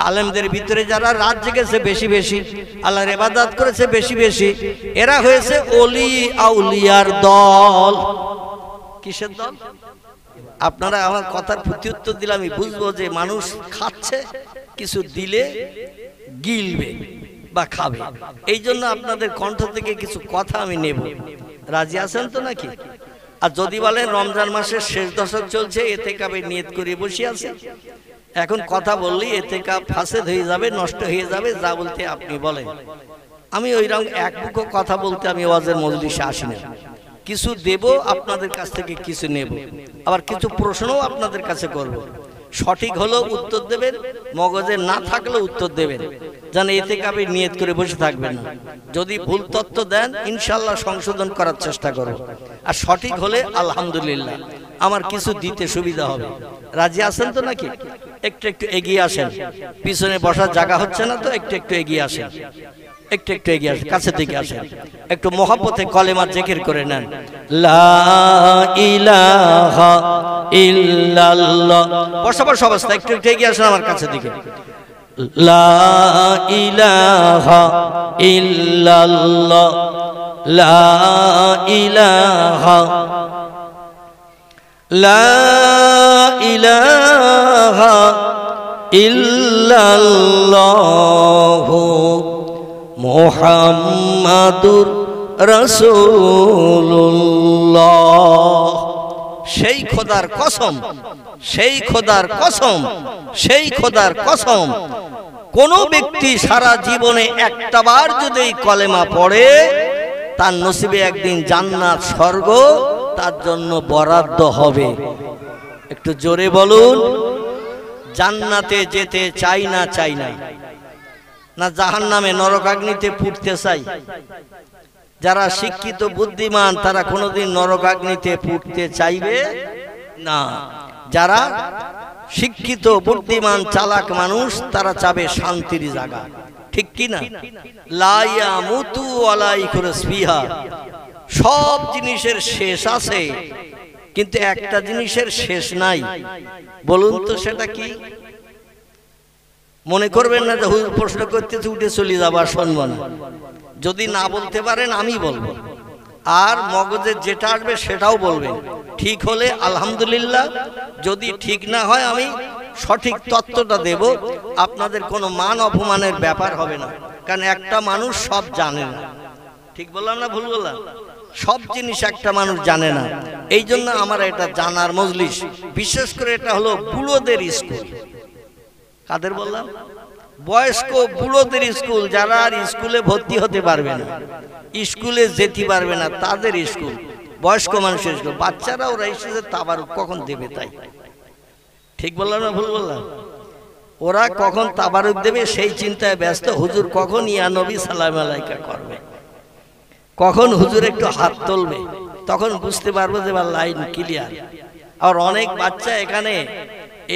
আলেমদের ভিতরে যারা রাত জেগেছে বেশি বেশি, আল্লাহর ইবাদত করেছে বেশি বেশি, এরা হয়েছে ওলি আউলিয়ার দল। কিসের দল? আপনারা আমার কথার প্রত্যুত্তর দিলে আমি বুঝবো যে মানুষ খাচ্ছে, কিছু দিলে গিলবে বা খাবে। এই জন্য আপনাদের কণ্ঠ থেকে কিছু কথা আমি নেব। রাজি আছেন তো নাকি? আর যদি বলেন রমজান মাসের শেষ দশক চলছে, এতেকাবে নিয়ত করে বসে আছে, এখন কথা বললেই এতেকাব ফাসেদ হয়ে যাবে, নষ্ট হয়ে যাবে, যা বলতে আপনি বলেন। আমি ওইরকম এক বুকো কথা বলতে আমি ওয়াজের মজলিসে আসি না। কিছু দেব আপনাদের কাছ থেকে, কিছু নেব, আবার কিছু প্রশ্নও আপনাদের কাছে করব। সঠিক হলেও উত্তর দেবেন, মগজে না থাকলেও উত্তর দেবেন, যেন এতেকাবে নিয়ত করে বসে থাকবেন না। যদি ভুল তথ্য দেন ইনশাআল্লাহ সংশোধন করার চেষ্টা করব, আর সঠিক হলে আলহামদুলিল্লাহ আমার কিছু দিতে সুবিধা হবে। রাজি আছেন তো নাকি? একটু একটু এগিয়ে আসেন, পিছনে বসার জায়গা হচ্ছে না তো, একটু একটু এগিয়ে আসেন, একটু একটু এগিয়ে আসেন, কাছে থেকে আসেন, একটু মহব্বতে কলেমা জিকির করে নেন। লা ইলাহা ইল্লাল্লাহ। বসবাস অবস্থা একটু একটু এগিয়ে আসেন আমার কাছে দিকে। লা ইলাহা ইল্লাল্লাহ, লা ইলাহা, লা ইলাহা ইল্লাল্লাহ মুহাম্মাদুর রাসূলুল্লাহ। সেই খোদার কসম, সেই খোদার কসম, সেই খোদার কসম, কোন ব্যক্তি সারা জীবনে একটাবার যদি এই কলেমা পড়ে, তার নসিবে একদিন জান্নাত, স্বর্গ তার জন্য বরাদ্দ হবে। একটু জোরে বলুন। জান্নাতে যেতে চাই না, চাই না, না জাহান্নামে নরকাগ্নিতে পুড়তে চাই? যারা শিক্ষিত বুদ্ধিমান তারা কোনোদিন নরকাগ্নিতে পুড়তে চাইবে না। যারা শিক্ষিত বুদ্ধিমান চালাক মানুষ তারা চাবে শান্তির জায়গা, ঠিক কি না? লা ইয়ামুতু ওয়ালা ইয়াখরুজ ফিহা। সব জিনিসের শেষ আছে, কিন্তু একটা জিনিসের শেষ নাই। বলুন তো সেটা কি? মনে করবেন না যে হুজুর প্রশ্ন করতেছে উঠে চলে যাবো আর শুনবো না। যদি না বলতে পারেন আমি বলবো, আর মগজে যেটা আসবে সেটাও বলবেন। ঠিক হলে আলহামদুলিল্লাহ, যদি ঠিক না হয় আমি সঠিক তত্ত্বটা দেব, আপনাদের কোনো মান অপমানের ব্যাপার হবে না। কারণ একটা মানুষ সব জানে না। ঠিক বললাম না ভুল বললাম? সব জিনিস একটা মানুষ জানে না। এই জন্য আমার এটা জানার মজলিস। বিশেষ করে এটা হলো বুড়োদের স্কুল। কাদের বললাম? বয়স্ক বুড়োদের স্কুল। যারা আর স্কুলে ভর্তি হতে পারবে না, স্কুলে যেতে পারবে না, তাদের স্কুল। বয়স্ক মানুষের স্কুল। বাচ্চারা ওরা এসেছে তাবারুক কখন দেবে তাই। ঠিক বললাম না ভুল বললাম? ওরা কখন তাবারুক দেবে সেই চিন্তায় ব্যস্ত। হুজুর কখন ইয়া নবী সালাম আলাইকা করবে, কখন হুজুর একটু হাত তুলবে, তখন বুঝতে পারবো যে লাইন ক্লিয়ার। আর অনেক বাচ্চা এখানে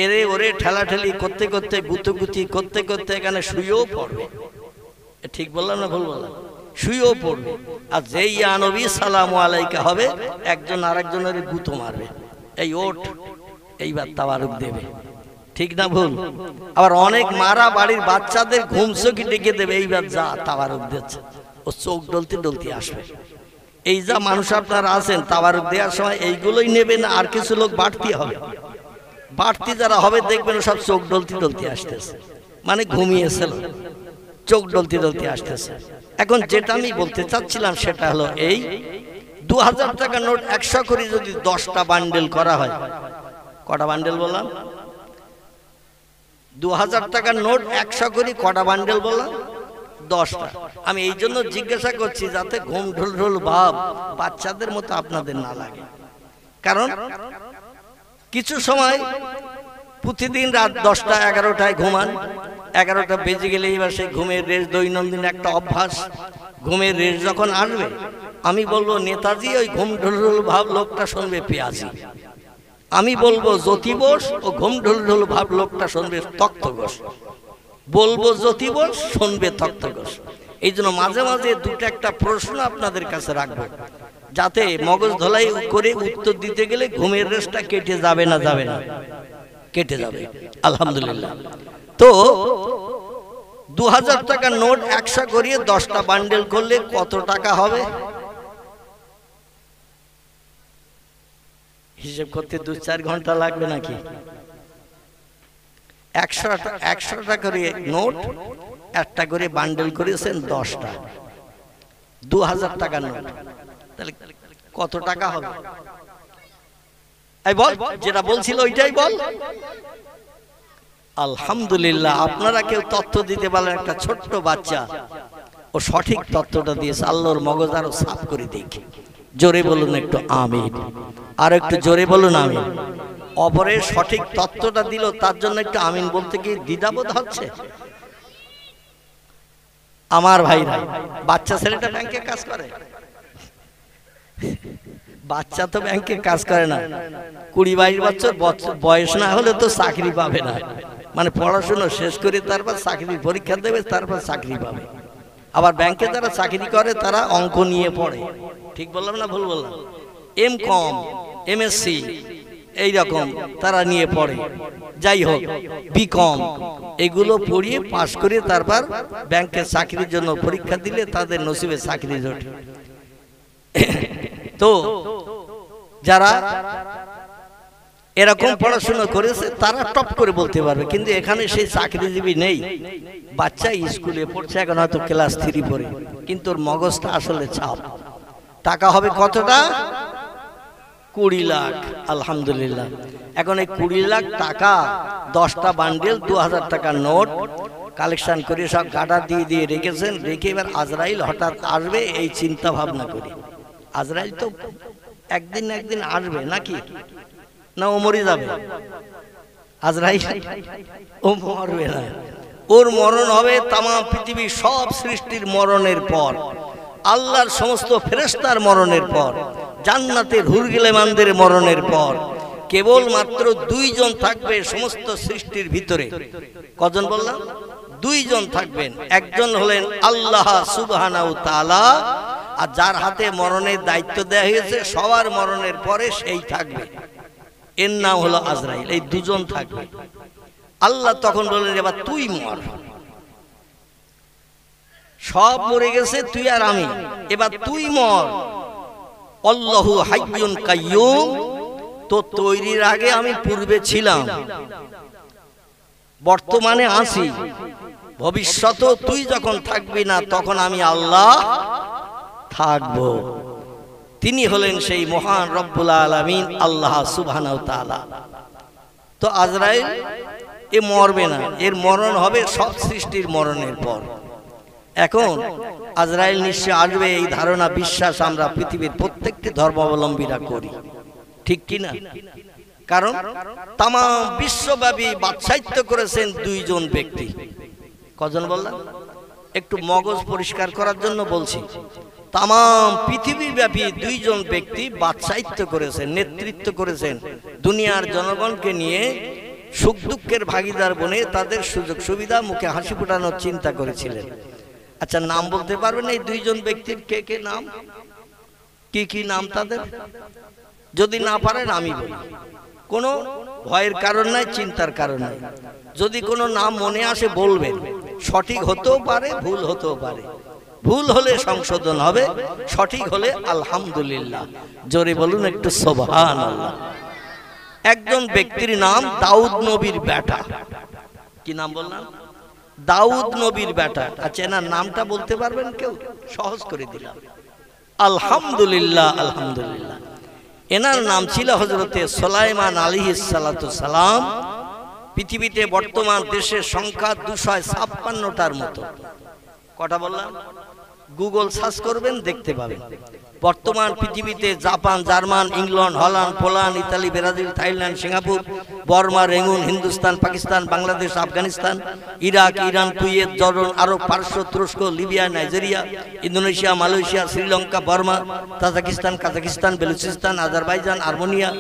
এরে ওরে ঠেলাঠেলি করতে করতে গুতুগুতি করতে করতে এখানে শুয়েও পড়বে। ঠিক বললাম না ভুল বললাম? শুয়েও পড়বে। আর যেই ইয়া নবী সালামু আলাইকা হবে, একজন আরেকজনের গুঁতো মারবে, এই ওঠ, এইবার তাবারুক দেবে। ঠিক না ভুল? আবার অনেক মারা বাড়ির বাচ্চাদের ঘুম চোখে ডেকে দেবে, এইবার যা তাবারুক দিচ্ছে, ও চোখ ডলতে ডলতে আসবে। এই যা মানুষ আপনারা আছেন তাবারুক দেওয়ার সময় এইগুলোই নেবেন, আর কিছু লোক বাড়তি হবে। বাড়তি যারা হবে দেখবেন সব চোখ ডলতে ডলতে আসতেছে, মানে ঘুমিয়েছিল, চোখ ডলতে ডলতে আসতেছে। এখন যেটা আমি বলতে চাচ্ছিলাম সেটা হলো এই 2000 টাকা নোট 100 করে যদি 10টা বান্ডেল করা হয়, কটা বান্ডেল বললাম? 2000 টাকার নোট 100 করে কটা বান্ডেল বললাম? 10টা। আমি এই জন্য জিজ্ঞাসা করছি যাতে ঘুম ঢোল ঢোল ভাব বাচ্চাদের মতো আপনাদের না লাগে। কারণ কিছু সময় প্রতিদিন রাত 10টা 11টায় ঘুমান, 11টা বেজে গেলে এবার সেই ঘুমের রেশ দৈনন্দিন একটা অভ্যাস। ঘুমের রেশ যখন আসবে, আমি বলবো নেতাজি ওই ঘুম ঢোল ঢোল ভাব লোকটা শুনবে পেঁয়াজি। আমি বলবো জ্যোতি বোস ও ঘুম ঢোল ঢোল ভাব লোকটা শুনবে তক্ত ঘোষ। বলবো জ্যোতি বোস, শুনবে তক্ত ঘোষ। এই জন্য মাঝে মাঝে দুটো একটা প্রশ্ন আপনাদের কাছে রাখবো, যাতে মগজ ধলাই করে উত্তর দিতে গেলে ঘুমের রেশটা কেটে যাবে না? যাবে না? কেটে যাবে আলহামদুলিল্লাহ। তো 2000 টাকার নোট 100 করিয়ে 10টা বান্ডেল করলে কত টাকা হবে? হিসেব করতে 2-4 ঘন্টা লাগবে নাকি? 100 টাকা করে নোট একটা করে বান্ডেল করেছেন 10টা, 2000 টাকার নোট, তাহলে কত টাকা হবে? এই বল, যেটা বলছিল ওইটাই বল। আলহামদুলিল্লাহ, আপনারা কেউ তথ্য দিতে পারলেন। একটা ছোট্ট বাচ্চা ও সঠিক তথ্যটা দিয়েছে। আল্লাহর মগজ আরো সাফ করে দেখি। জোরে বলুন একটু আমিন, আর একটু জোরে বলুন আমিন। অপরের সঠিক তথ্যটা দিল, তার জন্য একটু আমিন বলতে কি দ্বিধাবোধ হচ্ছে? আমার ভাইরা, বাচ্চা ছেলেটা ব্যাংকে কাজ করে? বাচ্চা তো ব্যাংকে কাজ করে না। 20-22 বছর বয়স না হলে তো চাকরি পাবে না। মানে পড়াশোনা শেষ করে তারপর চাকরির পরীক্ষা দেবে, তারপর চাকরি পাবে। আবার ব্যাংকে যারা চাকরি করে তারা অঙ্ক নিয়ে পড়ে। ঠিক বললাম না ভুল বললাম? এমকম, এমএসসি এইরকম তারা নিয়ে পড়ে। যাই হোক, বিকম এগুলো পড়িয়ে পাশ করে তারপর ব্যাংকের চাকরির জন্য পরীক্ষা দিলে তাদের নসিবে চাকরি জোটে। তো যারা এরকম পড়াশোনা করেছে তারা টপ করে বলতে পারবে, কিন্তু এখানে সেই চাকরিজীবী নেই। বাচ্চা স্কুলে পড়ছে, এখন হয়তো ক্লাস 3 পড়ে, কিন্তু ওর মগজটা আসলে ছাপ। টাকা হবে কতটা? 20 লাখ। আলহামদুলিল্লাহ। এখন এই 20 লাখ টাকা 10টা বান্ডেল 2000 টাকার নোট কালেকশন করে সব গাডা দিয়ে দিয়ে রেখেছেন। রেখে এবার আজরাইল হঠাৎ আসবে এই চিন্তা ভাবনা করি। আজরাইল তো একদিন না একদিন আসবে নাকি? না ও মরে যাবে? আজরাইল ও মরবে না, ওর মরণ হবে তামাম পৃথিবীর সব সৃষ্টির মরণের পর, আল্লাহর সমস্ত ফেরেশতার মরণের পর, জান্নাতের হুরগিলেমানদের মরণের পর। কেবল মাত্র 2 জন থাকবে সমস্ত সৃষ্টির ভিতরে। কজন বললাম? 2 জন থাকবেন। একজন হলেন আল্লাহ সুবহানাহু তাআলা, আর যার হাতে মরণের দায়িত্ব দেওয়া হয়েছে সবার মরণের পরে সেই থাকবে, এর নাম হলো আজরাইল। এই 2 জন থাকবে। আল্লাহ তখন বললেন এবার তুই মর। সব মরে গেছে, তুই আর আমি, এবার তুই মর। আল্লাহু হাইয়ুন কাইয়ুম, তো তৈরির আগে আমি পূর্বে ছিলাম, বর্তমানে আছি, ভবিষ্যতেও তুই যখন থাকবি না তখন আমি আল্লাহ থাকবো। তিনি হলেন সেই মহান রব্বুল আলামিন আল্লাহ সুবহানাহু তাআলা। তো আজরাইল এ মরবে না, এর মরণ হবে সব সৃষ্টির মরণের পর। এখন আজরাইল নিশ্চয় আসবে এই ধারণা বিশ্বাস আমরা পৃথিবীর প্রত্যেকটি ধর্মাবলম্বীরা করি, ঠিক কি না? কারণ তাম বিশ্বব্যাপী বাদশাহিত্য করেছেন 2 জন ব্যক্তি। কজন বললাম? একটু মগজ পরিষ্কার করার জন্য বলছি। তাম পৃথিবীব্যাপী 2 জন ব্যক্তি বাদশাহিত্য করেছেন, নেতৃত্ব করেছেন, দুনিয়ার জনগণকে নিয়ে সুখ দুঃখের ভাগিদার বনে তাদের সুযোগ সুবিধা মুখে হাসি ফোটানোর চিন্তা করেছিলেন। আচ্ছা, নাম বলতে পারবেন এই দুইজন ব্যক্তির কে কে নাম, কি কি নাম তাদের? যদি না পারেন আমি বলি, কোনো ভয়ের কারণ নাই, চিন্তার কারণ নাই। যদি কোনো নাম মনে আসে বলবেন, সঠিক হতেও পারে ভুল হতেও পারে, ভুল হলে সংশোধন হবে, সঠিক হলে আলহামদুলিল্লাহ। জোরে বলুন একটু সুবহানাল্লাহ। একজন ব্যক্তির নাম দাউদ নবীর বেটা। কি নাম বললাম? দাউদ নবীর বেটা। আচ্ছা, এনার নামটা বলতে পারবেন কেউ? সহজ করে দিলাম, আলহামদুলিল্লাহ আলহামদুলিল্লাহ। এনার নাম ছিল হযরতে সুলাইমান আলাইহিস সালাতু সালাম। পৃথিবীতে বর্তমান দেশের সংখ্যা 256টার মতো। কটা বললাম? গুগল সার্চ করবেন, দেখতে পাবেন। বর্তমান পৃথিবীতে Japan, German, England, Holland, Poland, Italy, Brazil, Thailand, Singapore, Burma, Rangoon, Hindustan, Pakistan, Bangladesh, Afghanistan, Iraq, Iran, Kuwait, Jordan, Arab, পারস্য, তুরস্ক, Libya, Nigeria, Indonesia, Malaysia, Sri Lanka, Burma, Tajikistan, Kazakhstan, Balochistan, Azerbaijan, Armenia,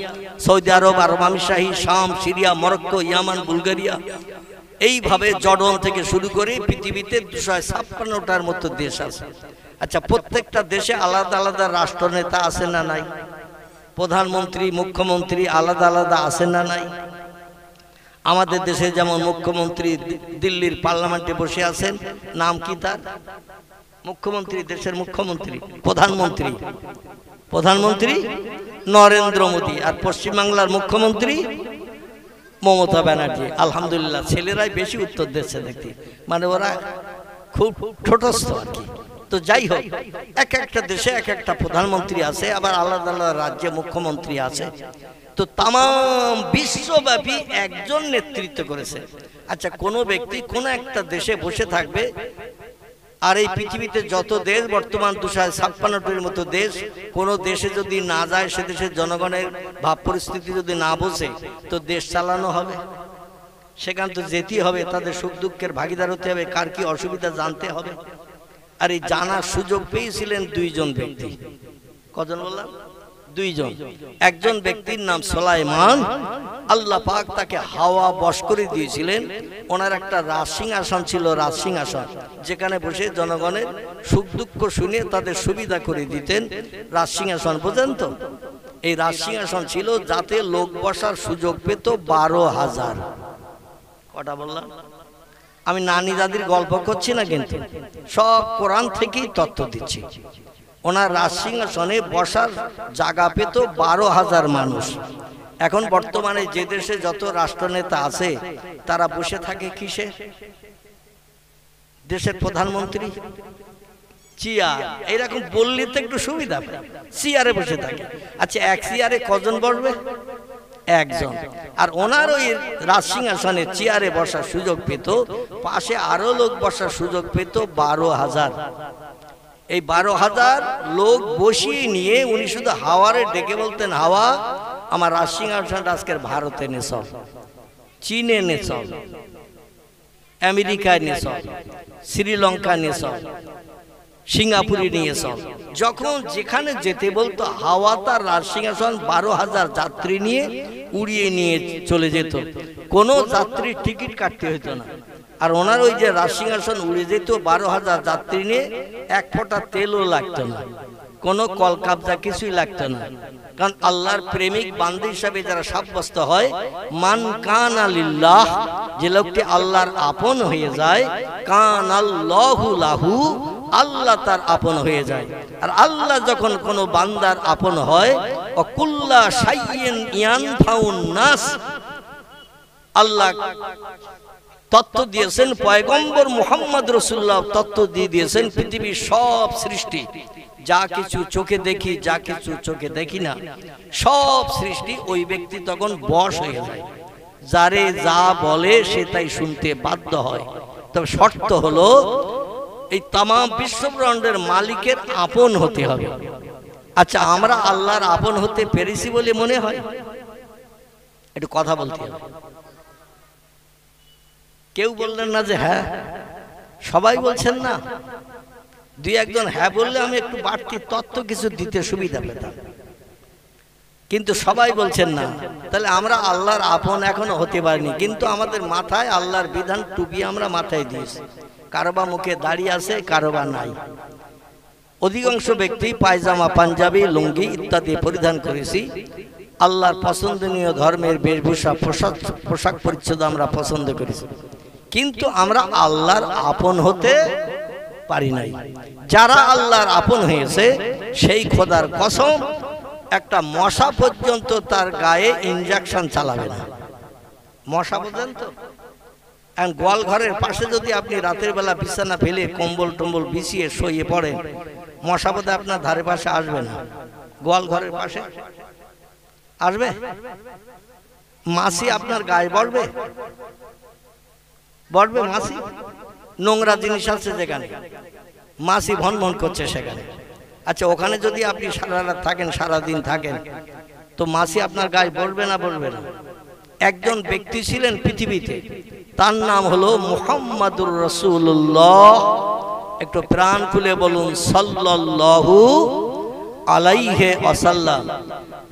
Saudi Arab, Arab আমিরশাহী, শাম, সিরিয়া, মরক্কো, ইয়ামান, বুলগেরিয়া, এইভাবে জর্ডান থেকে শুরু করে পৃথিবীতে 256টার মতো দেশ আছে। আচ্ছা, প্রত্যেকটা দেশে আলাদা আলাদা রাষ্ট্রনেতা আছে না নাই? প্রধানমন্ত্রী, মুখ্যমন্ত্রী আলাদা আলাদা আছে না নাই? আমাদের দেশে যেমন মুখ্যমন্ত্রী দিল্লির পার্লামেন্টে বসে আছেন, নাম কি তার? মুখ্যমন্ত্রী, দেশের মুখ্যমন্ত্রী। প্রধানমন্ত্রী, প্রধানমন্ত্রী নরেন্দ্র মোদী। আর পশ্চিমবাংলার মুখ্যমন্ত্রী মমতা ব্যানার্জি। আলহামদুলিল্লাহ, ছেলেরাই বেশি উত্তর দিচ্ছে দেখতে, মানে ওরা খুব ছোটস্থ আর কি। তো যাই হোক, এক একটা দেশে এক একটা প্রধানমন্ত্রী আছে, আবার আলাদা আলাদা রাজ্যে মুখ্যমন্ত্রী আছে। তো তাম বিশ্বব্যাপী একজন নেতৃত্ব করেছে। আচ্ছা, কোনো ব্যক্তি কোন একটা দেশে বসে থাকবে, আর এই পৃথিবীতে যত দেশ বর্তমান 256টার মতো দেশ, কোন দেশে যদি না যায়, সে দেশের জনগণের ভাব পরিস্থিতি যদি না বোঝে, তো দেশ চালানো হবে? সেখান তো যেতেই হবে, তাদের সুখ দুঃখের ভাগিদার হতে হবে, কার কি অসুবিধা জানতে হবে। আর এই জানার সুযোগ পেয়েছিলেন দুইজন ব্যক্তি। কজন বললাম? দুইজন। একজন ব্যক্তির নাম সুলাইমান। আল্লাহ পাক তাকে হাওয়া বশ করে দিয়েছিলেন। ওনার একটা রাজসিংহাসন ছিল, রাজসিংহাসন, যেখানে বসে জনগণের সুখ দুঃখ শুনে তাদের সুবিধা করে দিতেন। রাজসিংহাসন বোঝেন তো? এই রাজসিংহাসন ছিল যাতে লোক বসার সুযোগ পেত 12,000। কটা বললাম? আমি নানি দাদির গল্প করছি না, কিন্তু সব কোরআন থেকেই তথ্য দিচ্ছি। ওনার রাজসিংহাসনে বসার জায়গা পেত 12,000 মানুষ। এখন বর্তমানে যে দেশে যত রাষ্ট্রনেতা আছে, তারা বসে থাকে কিসে? দেশের প্রধানমন্ত্রী চেয়ার, এইরকম বললে তো একটু সুবিধা পায়, চেয়ারে বসে থাকে। আচ্ছা, এক চেয়ারে কজন বসবে? একজন। আর ওনার ওই রাজসিংহাসনে চেয়ারে বসার সুযোগ পেত, পাশে আরো লোক বসার সুযোগ পেত 12,000। এই 12,000 লোক বসিয়ে নিয়ে উনি শুধু হাওয়ারে ডেকে বলতেন, হাওয়া আমার রাজসিংহাসনটা আজকের ভারতে নে চল, চীনে নে চল, আমেরিকায় নে চল, শ্রীলঙ্কা নে চল, সিঙ্গাপুরে নিয়ে চল। যখন যেখানে যেতে বলতো, হাওয়া তার রাজসিংহাসন 12,000 যাত্রী নিয়ে উড়িয়ে নিয়ে চলে যেত। কোনো যাত্রীর টিকিট কাটতে হতো না। আর ওনার ওই যে রাজসিংহাসন উড়ে যেত 12,000 যাত্রী নিয়ে, এক ফোঁটা তেলও লাগতো না, কোনো কলকাবজা কিছুই লাগতো না। কারণ আল্লাহর প্রেমিক বান্দা হিসাবে যারা সাব্যস্ত হয়, মান কানা লিল্লাহ, যে লোকটি আল্লাহর আপন হয়ে যায়, কানাল্লাহু লাহু, আল্লাহ তার আপন হয়ে যায়। আর আল্লাহ যখন কোনো বান্দার আপন হয়, অকুল্লা শাইইন ইয়ানফাউন নাস, আল্লাহ তত্ত্ব দিয়েছেন, পয়গম্বর মুহাম্মদ রাসূলুল্লাহ তত্ত্ব দিয়ে দিয়েছেন, পৃথিবীর সব সৃষ্টি, যা কিছু চোখে দেখি, যা কিছু চোখে দেখি না, সব সৃষ্টি ওই ব্যক্তি তখন বশ হয়ে যায়। যারে যা বলে সে তাই শুনতে বাধ্য হয়। তবে শর্ত হলো, এই তাম বিশ্বব্রহ্মাণ্ডের মালিকের আপন হতে হবে। আচ্ছা, আমরা আল্লাহর আপন হতে পেরেছি বলে মনে হয়? একটু কথা বলতে হবে। কেউ বললেন না যে হ্যাঁ, সবাই বলছেন না। দুই একজন হ্যাঁ বললে আমি একটু বাড়তি তথ্য কিছু দিতে সুবিধা পেতাম। কিন্তু সবাই বলছেন না। তাহলে আমরা আল্লাহর আপন এখনো হতে পারিনি, কিন্তু আমাদের মাথায় আল্লাহর বিধান টুপি আমরা মাথায় দিয়েছি। কারোবা মুখে দাঁড়িয়ে আছে, কারোবা নাই। অধিকাংশ ব্যক্তি পায়জামা, পাঞ্জাবি, লুঙ্গি ইত্যাদি পরিধান করেছি। আল্লাহর পছন্দনীয় ধর্মের বেশভূষা, পোশাক পরিচ্ছদ আমরা পছন্দ করেছি, কিন্তু আমরা আল্লাহর আপন হতে পারি নাই। যারা আল্লাহর আপন হয়েছে সেই খোদার কসম, একটা মশা পর্যন্ত তার গায়ে ইনজেকশন চালাবে না। মশা বোঝেন তো? গোয়াল ঘরের পাশে যদি আপনি রাতের বেলা বিছানা ফেলে কম্বল টম্বল বিছিয়ে শুয়ে পড়েন, মশা বোধহয় আপনার ধারে পাশে আসবে না। গোয়াল ঘরের পাশে আসবে? মাছি আপনার গায়ে বড়বে? বড়বে মাছি? নোংরা জিনিস আছে যেখানে, মাছি ভন ভন করছে সেখানে। আচ্ছা, ওখানে যদি আপনি সারা রাত থাকেন, সারাদিন থাকেন, তো মাছি আপনার গায়ে বলবে না? বলবে না। একজন ব্যক্তি ছিলেন পৃথিবীতে, তার নাম হলো মুহাম্মাদুর রাসূলুল্লাহ। একটু প্রাণ খুলে বলুন সাল্লাল্লাহু আলাইহি ওয়াসাল্লাম।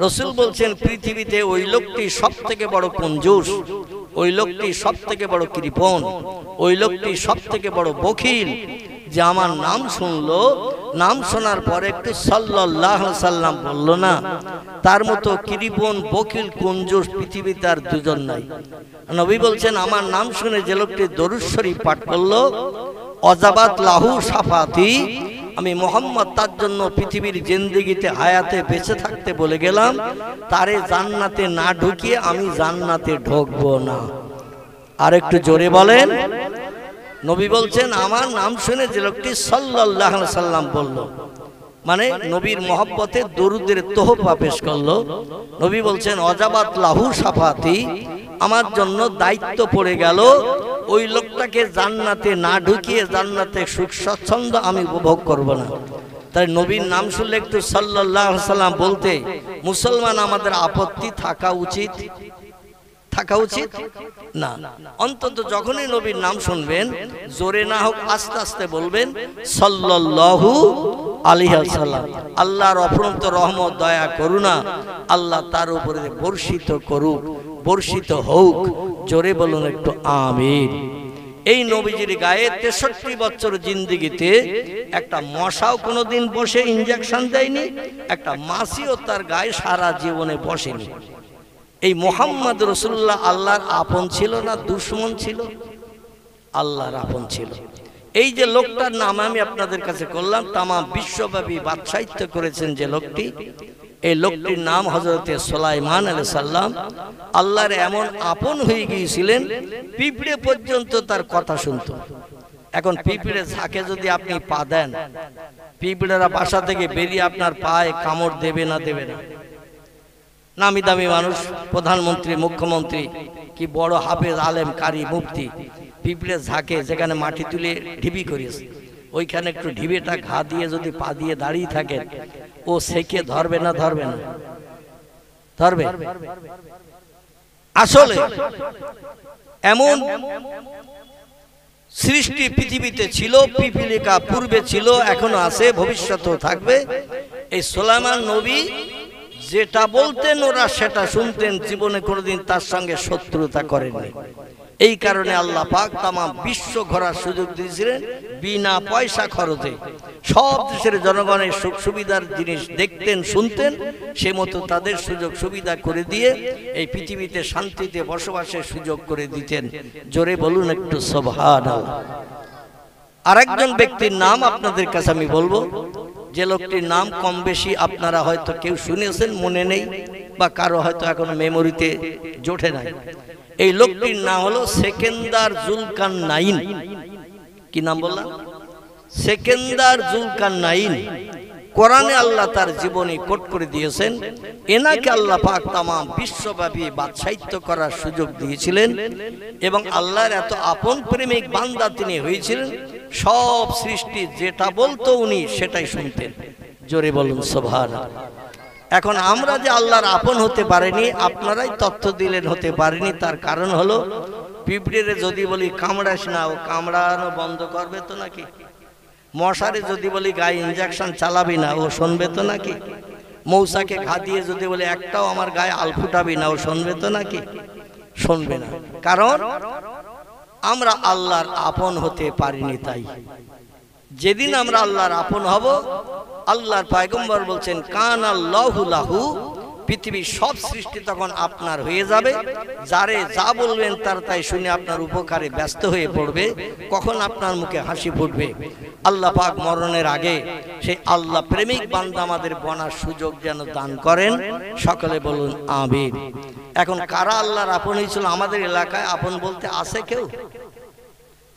রাসূল বলছেন, পৃথিবীতে ওই লোকটি সবথেকে বড় কঞ্জুস, ওই লোকটি সবথেকে বড় কৃপণ, ওই লোকটি সবথেকে বড় বখিল, যে আমার নাম শুনলো, নাম শোনার পরে একটু সাল্লাল্লাহু আলাইহি সাল্লাম বলল না, তার মতো কৃপণ, বখিল, কঞ্জুস পৃথিবীতে আর দুজন নাই। নবী বলছেন, আমার নাম শুনে যে লোকটি দরুদ শরীফ পাঠ করলো, অজাবাত লাহু শাফাতি, আমি মোহাম্মদ তার জন্য পৃথিবীর জিন্দেগিতে হায়াতে বেঁচে থাকতে বলে গেলাম, তারে জান্নাতে না ঢুকিয়ে আমি জান্নাতে ঢুকবো না। আর একটু জোরে বলেন। নবী বলছেন, আমার নাম শুনে যে লোকটি সাল্লাল্লাহু আলাইহি সাল্লাম বলল, মানে নবীর মহব্বতে দরুদের তোহফা পেশ করলো। নবী বলছেন, অজাবাত লাহু শাফাতি, আমার জন্য দায়িত্ব পড়ে গেল, ওই লোকটাকে জান্নাতে না ঢুকিয়ে জান্নাতে সুখ স্বচ্ছন্দ আমি উপভোগ করব না। তাই নবীর নাম শুনলে একটু সাল্লাল্লাহু আলাইহি সাল্লাম বলতে মুসলমান আমাদের আপত্তি থাকা উচিত? থাকা উচিত না। অন্তত যখনই নবীর নাম শুনবেন, জোরে না হোক আস্তে আস্তে বলবেন সাল্লাল্লাহু আলাইহি ওয়াসাল্লাম। আল্লাহর অফুরন্ত রহমত, দয়া, করুণা আল্লাহ তার উপরে বর্ষিত করুক, বর্ষিত হোক। জোরে বলুন একটু আমিন। এই নবীজির গায়ে 63 বছর জিন্দেগিতে একটা মশাও কোনোদিন বসে ইনজেকশন দেয়নি, একটা মাছিও তার গায়ে সারা জীবনে বসেনি। এই মুহাম্মদ রাসূলুল্লাহ আল্লাহর আপন ছিল না দুশমন ছিল? আল্লাহর আপন ছিল। এই যে লোকটার নাম আমি আপনাদের কাছে করলাম, তামাম বিশ্বব্যাপী বাদশাহিত্য করেছেন যে লোকটি, এই লোকটির নাম হযরতে সুলাইমান আলাইহিস সালাম। আল্লাহর এমন আপন হয়ে গিয়েছিলেন, পিঁপড়ে পর্যন্ত তার কথা শুনতো। এখন পিঁপড়ে ঝাঁকে যদি আপনি পা দেন, পিঁপড়েরা বাসা থেকে বেরিয়ে আপনার পায়ে কামড় দেবে না? দেবে না? নামি দামি মানুষ, প্রধানমন্ত্রী, মুখ্যমন্ত্রী, কি বড় হাফেজ, আলেম, কারি, মুফতি, পিঁপড়ে ঝাঁকে যেখানে মাটি তুলে ঢিবি করিয়েছে, ওইখানে একটু ঢিবেটা ঘা দিয়ে যদি পা দিয়ে দাঁড়িয়ে থাকেন, ও সেকে ধরবে না? ধরবে না? ধরবে? আসলে এমন সৃষ্টি পৃথিবীতে ছিল, পিপীলিকা পূর্বে ছিল, এখনো আছে, ভবিষ্যতেও থাকবে। এই সুলাইমান নবী যেটা বলতেন ওরা সেটা শুনতেন, জীবনে কোনোদিন তার সঙ্গে শত্রুতা করেননি। এই কারণে আল্লাহ পাক তামাম বিশ্ব ঘোরার সুযোগ দিয়েছিলেন বিনা পয়সা খরচে। সব দেশের জনগণের সুখ সুবিধার জিনিস দেখতেন, শুনতেন, সে মতো তাদের সুযোগ সুবিধা করে দিয়ে এই পৃথিবীতে শান্তিতে বসবাসের সুযোগ করে দিতেন। জোরে বলুন একটু সুবহানাল্লাহ। আরেকজন ব্যক্তির নাম আপনাদের কাছে আমি বলবো, যে লোকটির নাম কম বেশি আপনারা হয়তো কেউ শুনেছেন, মনে নেই, বা কারো হয়তো এখন মেমোরিতে জোটে নাই। এই লোকটির নাম হলো সেকেন্দার জুলকারনাইন। কি নাম বললাম? সেকেন্দার জুলকারনাইন। কোরআনে আল্লাহ তার জীবনী কোট করে দিয়েছেন। এনাকে আল্লাহ পাক তামাম বিশ্বব্যাপী বাদশাহিত্য করার সুযোগ দিয়েছিলেন, এবং আল্লাহর এত আপন প্রেমিক বান্দা তিনি হয়েছিলেন, সব সৃষ্টি যেটা বলতো উনি সেটাই শুনতেন। জোরে বলুন সুবহানাল্লাহ। এখন আমরা যে আল্লাহর আপন হতে পারিনি, আপনারাই তথ্য দিলেন হতে পারিনি, তার কারণ হলো পিঁপড়েরে যদি বলি কামড়াস না, ও কামড়ানো বন্ধ করবে তো নাকি? মশারে যদি বলি গায়ে ইনজেকশন চালাবি না, ও শুনবে তো নাকি? মৌসাকে ঘা দিয়ে যদি বলে একটাও আমার গায়ে আল ফুটাবি না, ও শুনবে তো নাকি? শুনবে না। কারণ আমরা আল্লাহর আপন হতে পারিনি। তাই যেদিন আমরা আল্লাহর আপন হব, আল্লাহর পয়গম্বর বলছেন কান আল্লাহু লাহু, পৃথিবীর সব সৃষ্টি তখন আপনার হয়ে যাবে। যারে যা বলবেন তার তাই শুনে আপনার উপকারে ব্যস্ত হয়ে পড়বে। কখন আপনার মুখে হাসি ফুটবে। আল্লাহ পাক মরণের আগে সেই আল্লাহ প্রেমিক বান্দা আমাদের বনার সুযোগ যেন দান করেন। সকলে বলুন আমিন। এখন কারা আল্লাহর আপন হয়েছিল? আমাদের এলাকায় আপন বলতে আছে কেউ?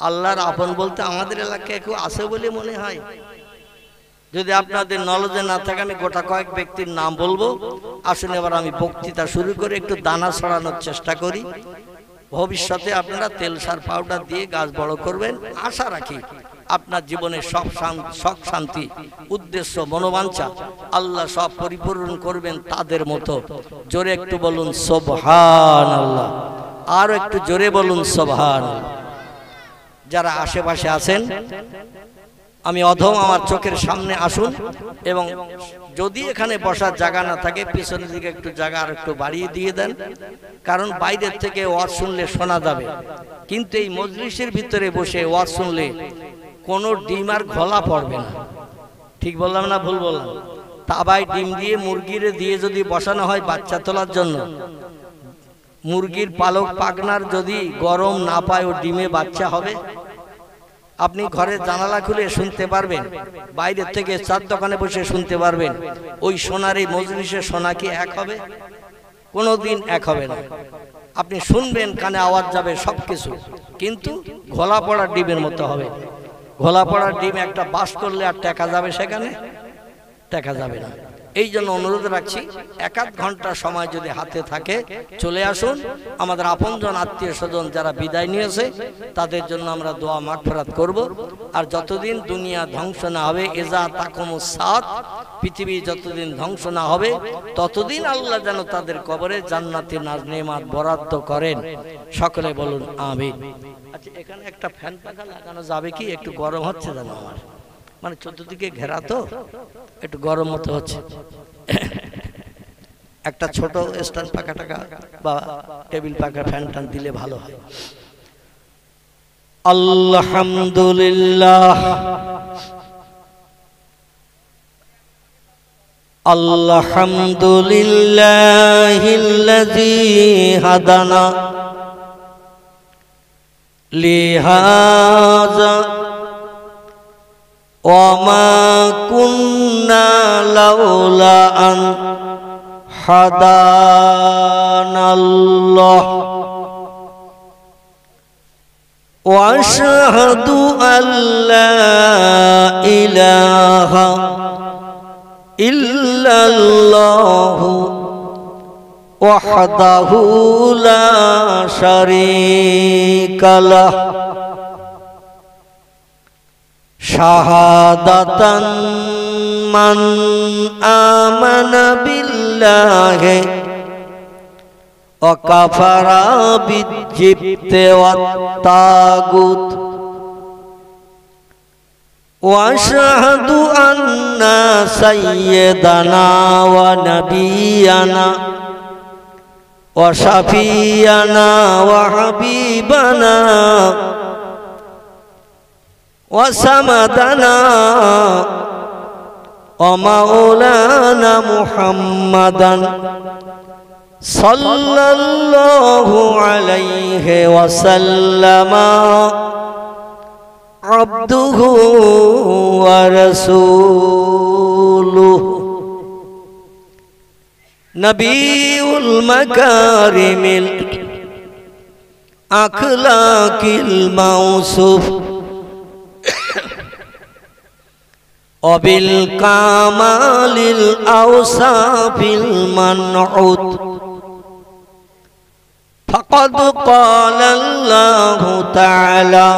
আল্লাহর আপন বলতে আমাদের এলাকায় কেউ আছে বলে মনে হয়? যদি আপনাদের নলেজে না থাকে আমি গোটা কয়েক ব্যক্তির নাম বলবো। আসুন এবার আমি বক্তৃতা শুরু করে একটু দানা ছড়ানোর চেষ্টা করি। ভবিষ্যতে আপনারা তেল সার পাউডার দিয়ে গাছ বড় করবেন। আশা রাখি আপনার জীবনে সব শখ শান্তি উদ্দেশ্য মনোবাঞ্ছা আল্লাহ সব পরিপূরণ করবেন তাদের মতো। জোরে একটু বলুন সুবহানাল্লাহ। আর একটু জোরে বলুন সুবহানাল্লাহ। যারা আশেপাশে আছেন আমি অধম আমার চোখের সামনে আসুন, এবং যদি এখানে বসার জায়গা না থাকে পিছনের দিকে একটু জায়গা আর একটু বাড়িয়ে দিয়ে দেন। কারণ বাইরের থেকে ওয়াজ শুনলে শোনা যাবে, কিন্তু এই মজলিসের ভিতরে বসে ওয়াজ শুনলে কোনো ডিম আর ঘোলা পড়বে না। ঠিক বললাম না ভুল বললাম? তাবাই ডিম দিয়ে মুরগিরে দিয়ে যদি বসানো হয় বাচ্চা তোলার জন্য, মুরগির পালক পাখনার যদি গরম না পায় ও ডিমে বাচ্চা হবে? আপনি ঘরের জানালা খুলে শুনতে পারবেন, বাইরের থেকে চার দোকানে বসে শুনতে পারবেন। ওই সোনার এই মজলিসের সোনা কি এক হবে? কোনোদিন এক হবে না। আপনি শুনবেন, কানে আওয়াজ যাবে সবকিছু, কিন্তু ঘোলা পড়া ডিমের মতো হবে। ঘোলা পড়া ডিম একটা বাস করলে আর টেকা যাবে? সেখানে টেকা যাবে না। এই জন্য অনুরোধ রাখছি, এক আধ ঘন্টা সময় যদি হাতে থাকে চলে আসুন। আমাদের আপনজন আত্মীয় স্বজন যারা বিদায় নিয়েছে তাদের জন্য আমরা দোয়া মাগফিরাত করব। আর যতদিন দুনিয়া ধ্বংস না হবে, এজা তাকুমুস সাত, পৃথিবী যতদিন ধ্বংস না হবে ততদিন আল্লাহ যেন তাদের কবরে জান্নাতি নাজ নেমাত বরাদ্দ করেন। সকলে বলুন আমিন। আচ্ছা, এখানে একটা ফ্যান পাখা লাগানো যাবে কি? একটু গরম হচ্ছে যেন, আমার মানে চতুর্দিকে ঘেরা তো একটু গরম মতো হচ্ছে। একটা ছোট স্ট্যান্ড পাখা টাকা বা টেবিল পাখা ফ্যান টান দিলে ভালো হয়। আলহামদুলিল্লাহ আলহামদুলিল্লাহিল্লাযী হাদানা লিহাযা ওয়ামা কুন্না লাউলা আন হাদানাল্লাহ ওয়া আশহাদু আল্লা ইলাহা ইল্লাল্লাহু ওয়াহদাহু লা শারীকা লাহু শাহাদাতান মান আমানা বিল্লাহি ওয়া কাফারা বিজিবতি ওয়াত তাগুত ওয়া আশহাদু আন্না সাইয়্যিদানা ওয়া নাবিয়ানা ওয়া শাফিয়ানা ওয়া হাবিবানা وسمدنا ومولانا محمدا صلى الله عليه وسلم عبده ورسوله نبي المكارم الأخلاق الموصوف وبالكمال الأوصاف المنعوت فقد قال الله تعالى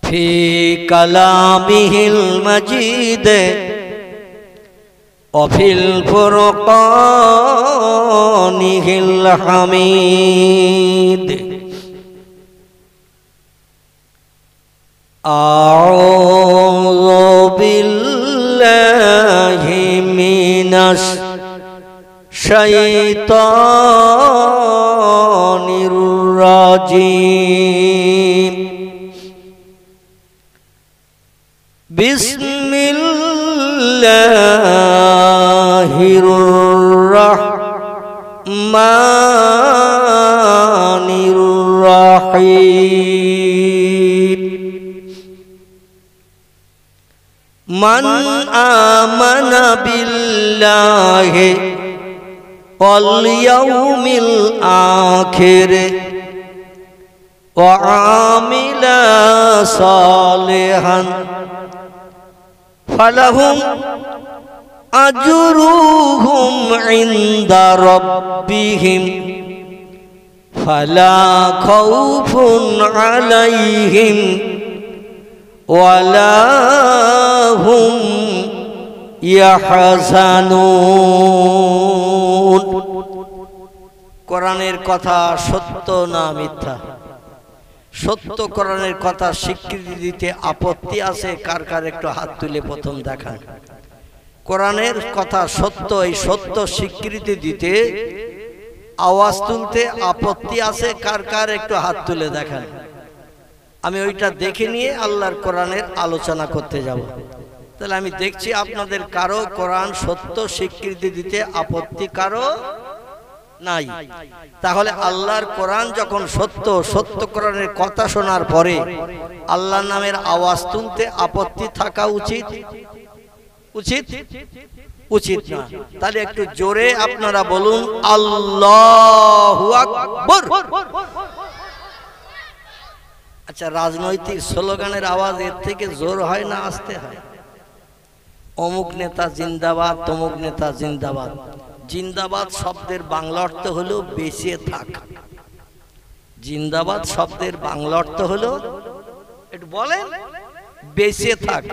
في كلامه المجيد وفي الفرقانه الحميد أعوذ بالله من শাইতানির রাজিম বিসমিল্লাহির রাহমানির রাহিম মান আমানা বিল্লাহি ওয়াল ইয়াউমিল আখির ওয়া আমিলা সালিহান ফালাহুম আজরুহুম ইনদা রাব্বিহিম ফালা খাউফুন আলাইহিম ওয়ালা হুম ইয়াহজানুন। কোরআনের কথা সত্য না মিথ্যা? সত্য কোরআনের কথা স্বীকৃতি দিতে আপত্তি আছে? কার কার একটু হাত তুলে প্রথম দেখান। কোরআনের কথা সত্য, এই সত্য স্বীকৃতি দিতে আওয়াজ তুলতে আপত্তি আছে? কার কার একটু হাত তুলে দেখান। আমি ওইটা দেখে নিয়ে আল্লাহর কোরআনের আলোচনা করতে যাব। তাহলে আমি দেখছি আপনাদের কারো কোরআন সত্য স্বীকৃতি দিতে আপত্তি কারো নাই। তাহলে আল্লাহর কোরআন যখন সত্য, সত্য কোরআনের কথা শোনার পরে আল্লাহর নামের আওয়াজ তুলতে আপত্তি থাকা উচিত? উচিত উচিত না? তাহলে একটু জোরে আপনারা বলুন আল্লাহু আকবার। আচ্ছা, রাজনৈতিক স্লোগানের আওয়াজ এর থেকে জোর হয় না আস্তে হয়? অমুক নেতা জিন্দাবাদ, তমুক নেতা জিন্দাবাদ। জিন্দাবাদ শব্দের বাংলা অর্থ হলো বেঁচে থাক। জিন্দাবাদ শব্দের বাংলা অর্থ হলো, একটু বলেন, বেঁচে থাক।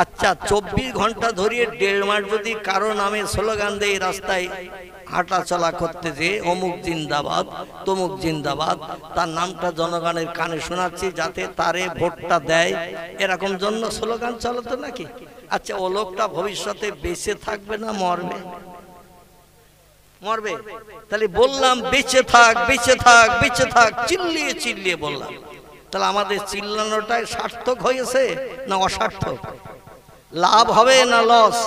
আচ্ছা, 24 ঘন্টা ধরিয়ে 1.5 মাস যদি কারো নামে স্লোগান দেয় রাস্তায় হাঁটা চলা করতে, যে অমুক জিন্দাবাদ তমুক জিন্দাবাদ, তার নামটা জনগণের কানে শোনাচ্ছি যাতে তারে ভোটটা দেয়, এরকম জন্য স্লোগান চালাতো নাকি? আচ্ছা, ও লোকটা ভবিষ্যতে বেঁচে থাকবে না মরবে? মরবে। তাহলে বললাম বেঁচে থাক, বেঁচে থাক, বেঁচে থাক, চিল্লিয়ে চিল্লিয়ে বললাম। তাহলে আমাদের চিল্লানোটাই সার্থক হয়েছে না অসার্থক? লাভ হবে না লস?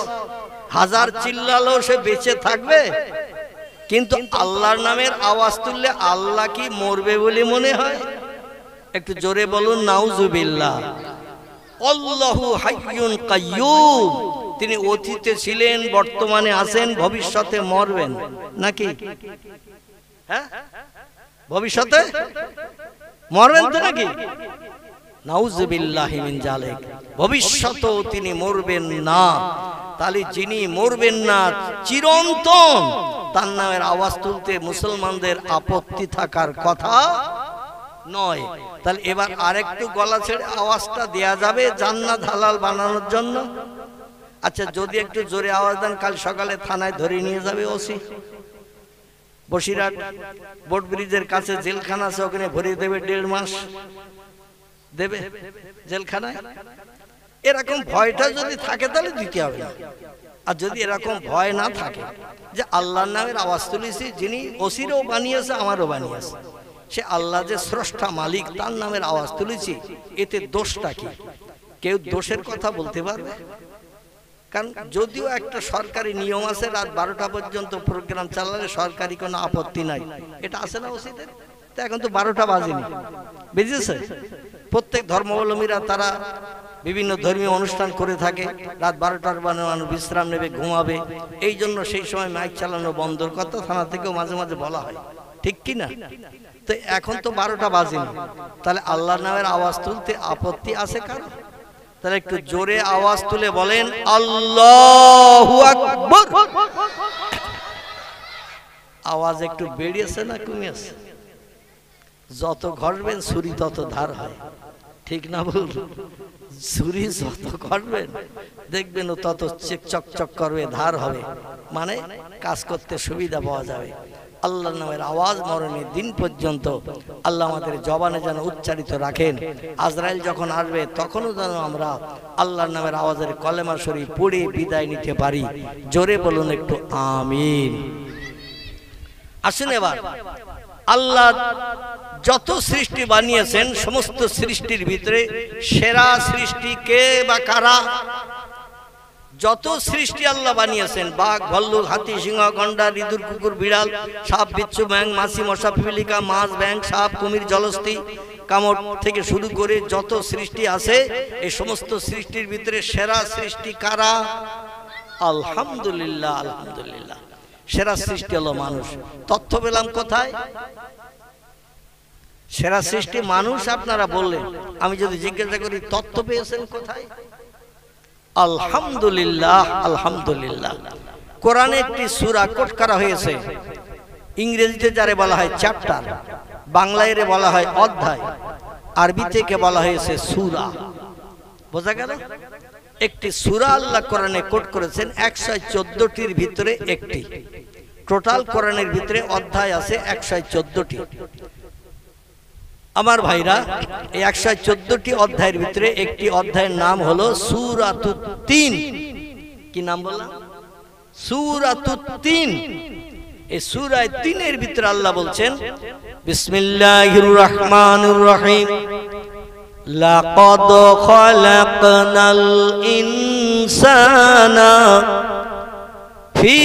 হাজার চিল্লালেও সে বেঁচে থাকবে, কিন্তু আল্লাহর নামের আওয়াজ তুললে আল্লাহ কি মরবে বলে মনে হয়? একটু জোরে বলুন নাউজুবিল্লাহ। আল্লাহু হাইয়ুন কাইয়্যুম, তিনি অতীতে ছিলেন, বর্তমানে আছেন, ভবিষ্যতে মরবেন নাকি? হ্যাঁ, ভবিষ্যতে মরবেন তো নাকি? নাউজুবিল্লাহি মিন যালিক। ভবিষ্যতেও তিনি মরবেন না। তাহলে যিনি মরবেন না, চিরন্তন, তার নামের আওয়াজ তুলতে মুসলমানদের আপত্তি থাকার কথা নয়। তাহলে এবার আরেকটু গলা ছেড়ে আওয়াজটা দেয়া যাবে জান্নাত হালাল বানানোর জন্য? আচ্ছা, যদি একটু জোরে আওয়াজ দেন, কাল সকালে থানায় ধরে নিয়ে যাবে ওসি। বসিরহাট বোট ব্রিজের কাছে জেলখানা আছে, ওখানে ভরিয়ে দেবে, 1.5 মাস দেবে জেলখানায়। এরকম ভয়টা যদি থাকে তাহলে দিতে হবে না। আর যদি এরকম ভয় না থাকে যে আল্লাহর নামের আওয়াজ তুলেছি, যিনি ওসিরও বানিয়েছে আমারও বানিয়েছে, সে আল্লাহ যে স্রষ্টা মালিক, তার নামের আওয়াজ তুলেছি, এতে দোষটা কি? কেউ দোষের কথা বলতে পারবে? কারণ যদিও একটা সরকারি নিয়ম আছে, রাত 12টা পর্যন্ত প্রোগ্রাম চালালে সরকারি কোনো আপত্তি নাই, এটা আছে না ওসিদের? তো এখন তো 12টা বাজেনি, বুঝেছে? প্রত্যেক ধর্মাবলম্বীরা তারা বিভিন্ন ধর্মীয় অনুষ্ঠান করে থাকে, রাত 12টার মানুষ বিশ্রাম নেবে, ঘুমাবে, এই জন্য সেই সময় মাইক চালানো বন্ধর কথা থানা থেকেও মাঝে মাঝে বলা হয়, ঠিক কি না? তো এখন তো 12টা বাজেনি, তাহলে আল্লাহর নামের আওয়াজ তুলতে আপত্তি আছে কারো? তাহলে একটু জোরে আওয়াজ তুলে বলেন আল্লাহু আকবার। আওয়াজ একটু বেড়েছে না কমেছে? যত ঘটবেন ছুরি তত ধার হয়, ঠিক না বল? ছুরি যত ঘটবেন দেখবেন ও তত চকচক করবে, ধার হবে, মানে কাজ করতে সুবিধা পাওয়া যাবে। আল্লাহর নামের আওয়াজ মরণের দিন পর্যন্ত আল্লাহ আমাদের জবানে যেন উচ্চারিত রাখেন। আজরাইল যখন আসবে তখনও যেন আমরা আল্লাহর নামের আওয়াজের কলেমা শরীফ পড়ে বিদায় নিতে পারি। জোরে বলুন একটু আমিন। আসেন এবার আল্লাহ যত সৃষ্টি বানিয়েছেন সমস্ত সৃষ্টির ভিতরে সেরা সৃষ্টি কে বা কারা? যত সৃষ্টি আল্লাহ বানিয়েছেন, বাঘ, ভাল্লুক, হাতি, সিংহ, গন্ডার, ইঁদুর, কুকুর, বিড়াল, সাপ, বিচ্ছু, ব্যাঙ, মাছি, মশা, পিপলিকা, মাছ, ব্যাঙ, সাপ, কুমির, জলস্থি, কামড় থেকে শুরু করে যত সৃষ্টি আছে এই সমস্ত সৃষ্টির ভিতরে সেরা সৃষ্টি কারা? আলহামদুলিল্লাহ, আলহামদুলিল্লাহ, সেরা সৃষ্টি হলো মানুষ। তথ্য পেলাম কোথায়? সেরা সৃষ্টি মানুষ আপনারা বললেন, আমি যদি জিজ্ঞাসা করি তথ্য পেয়েছেন কোথায়? আলহামদুলিল্লাহ, আলহামদুলিল্লাহ। কোরআনে একটি সূরা কোট করা হয়েছে, ইংরেজিতে যারে বলা হয় চ্যাপ্টার, বাংলায় বলা হয় অধ্যায়, আরবি থেকে বলা হয়েছে সূরা। বোঝা গেল? একটি সূরা আল্লাহ কোরআনে কোট করেছেন 114টির ভিতরে একটি। টোটাল কোরআনের ভিতরে অধ্যায় আছে 114টি। আমার ভাইরা, এই 114টি অধ্যায়ের ভিতরে একটি অধ্যায়ের নাম হলো সূরাতুত তিন। কি নাম বললাম? সূরাতুত তিন। এই সূরা 3-এর ভিতরে আল্লাহ বলছেন বিসমিল্লাহির রহমানির রহিম, লাকাদ খালাকনাল ইনসানা ফি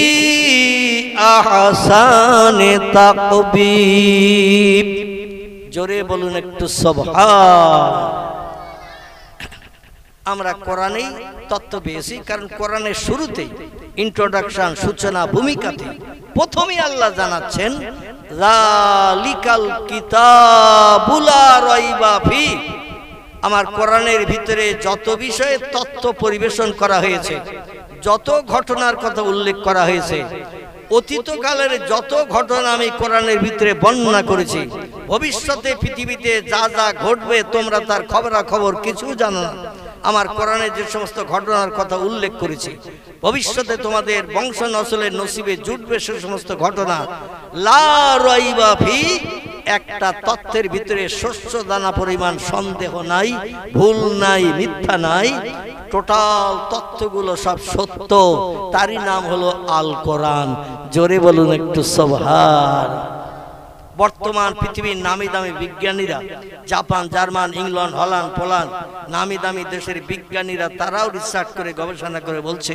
আহসানি তাকবীব। জোরে বলুন একটু সুবহান। আমরা কোরআনেই তত্ত্ব পেয়েছি, কারণ কোরআনের শুরুতেই ইন্ট্রোডাকশন, সূচনা, ভূমিকাতে প্রথমেই আল্লাহ জানাচ্ছেন যালিকাল কিতাবু লা রাইবা ফি। আমার কোরআনের ভিতরে যত বিষয়ে তত্ত্ব পরিবেশন করা হয়েছে, যত ঘটনার কথা উল্লেখ করা হয়েছে, অতীতকালের যত ঘটনা আমি কোরআনের ভিতরে বর্ণনা করেছি, ভবিষ্যতে পৃথিবীতে যা যা ঘটবে তোমরা তার খবরাখবর কিছু জানো না। আমার কোরআনে যে সমস্ত ঘটনার কথা উল্লেখ করেছি, ভবিষ্যতে তোমাদের বংশ নসলের নসিবে জুটবে সে সমস্ত ঘটনা, লা রাইবা ফি, একটা তথ্যের ভিতরে শস্য দানা পরিমাণ সন্দেহ নাই, ভুল নাই, মিথ্যা নাই, টোটাল তথ্যগুলো সব সত্য। তারই নাম হলো আল কোরআন। জোরে বলুন একটু সুবহান। বর্তমান পৃথিবীর নামি দামি বিজ্ঞানীরা, Japan, German, England, Holland, Poland, নামি দামি দেশের বিজ্ঞানীরা তারাও রিসার্চ করে গবেষণা করে বলছে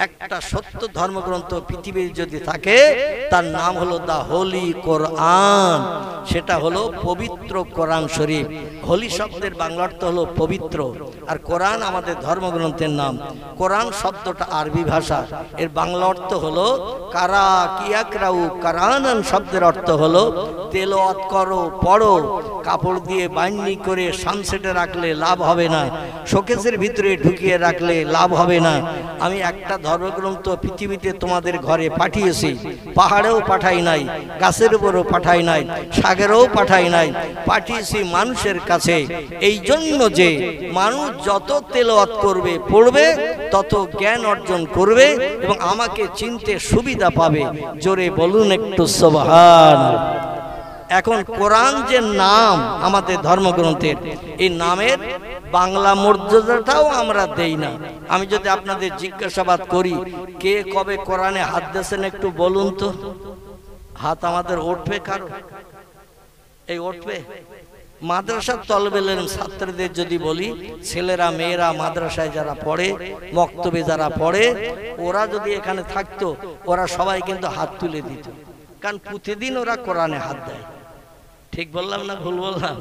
একটা সত্য ধর্মগ্রন্থ পৃথিবীর যদি থাকে তার নাম হলো দা হোলি কোরআন। সেটা হলো পবিত্র কোরআন শরীফ। হোলি শব্দের বাংলা অর্থ হলো পবিত্র, আর কোরআন আমাদের ধর্মগ্রন্থের নাম। কোরআন শব্দটা আরবি ভাষা, এর বাংলা অর্থ হলো কারা কিয়াকরাউ কোরআনান শব্দের অর্থ হলো তেলাওয়াত করো, পড়ো। কাপড় দিয়ে বাইন্ডিং করে সানসেটে রাখলে লাভ হবে না, শোকেসের ভিতরে ঢুকিয়ে রাখলে লাভ হবে না। আমি একটা ধর্মগ্রন্থ পৃথিবীতে তোমাদের ঘরে পাঠিয়েছি, পাহাড়েও পাঠাই নাই, গাছের উপরও পাঠাই নাই, সাগরেও পাঠাই নাই, পাঠিয়েছি মানুষের কাছে। এই জন্য যে মানুষ যত তেলাওয়াত করবে, পড়বে, তত জ্ঞান অর্জন করবে এবং আমাকে চিনতে সুবিধা পাবে। জোরে বলুন একটু সুবহান। এখন কোরআন যে নাম আমাদের ধর্মগ্রন্থের, এই নামের বাংলা মর্যাদাটাও আমরা দেই না। আমি যদি আপনাদের জিজ্ঞাসাবাদ করি কে কবে কোরআনে হাত দিয়েছেন একটু বলুন তো। হাত আমাদের উঠবে কারো? এই উঠবে? মাদ্রাসার তলবের ছাত্রদের যদি বলি, ছেলেরা মেয়েরা মাদ্রাসায় যারা পড়ে, মক্তবে যারা পড়ে, ওরা যদি এখানে থাকতো ওরা সবাই কিন্তু হাত তুলে দিত, কারণ প্রতিদিন ওরা কোরআনে হাত দেয়। ঠিক বললাম না ভুল বললাম?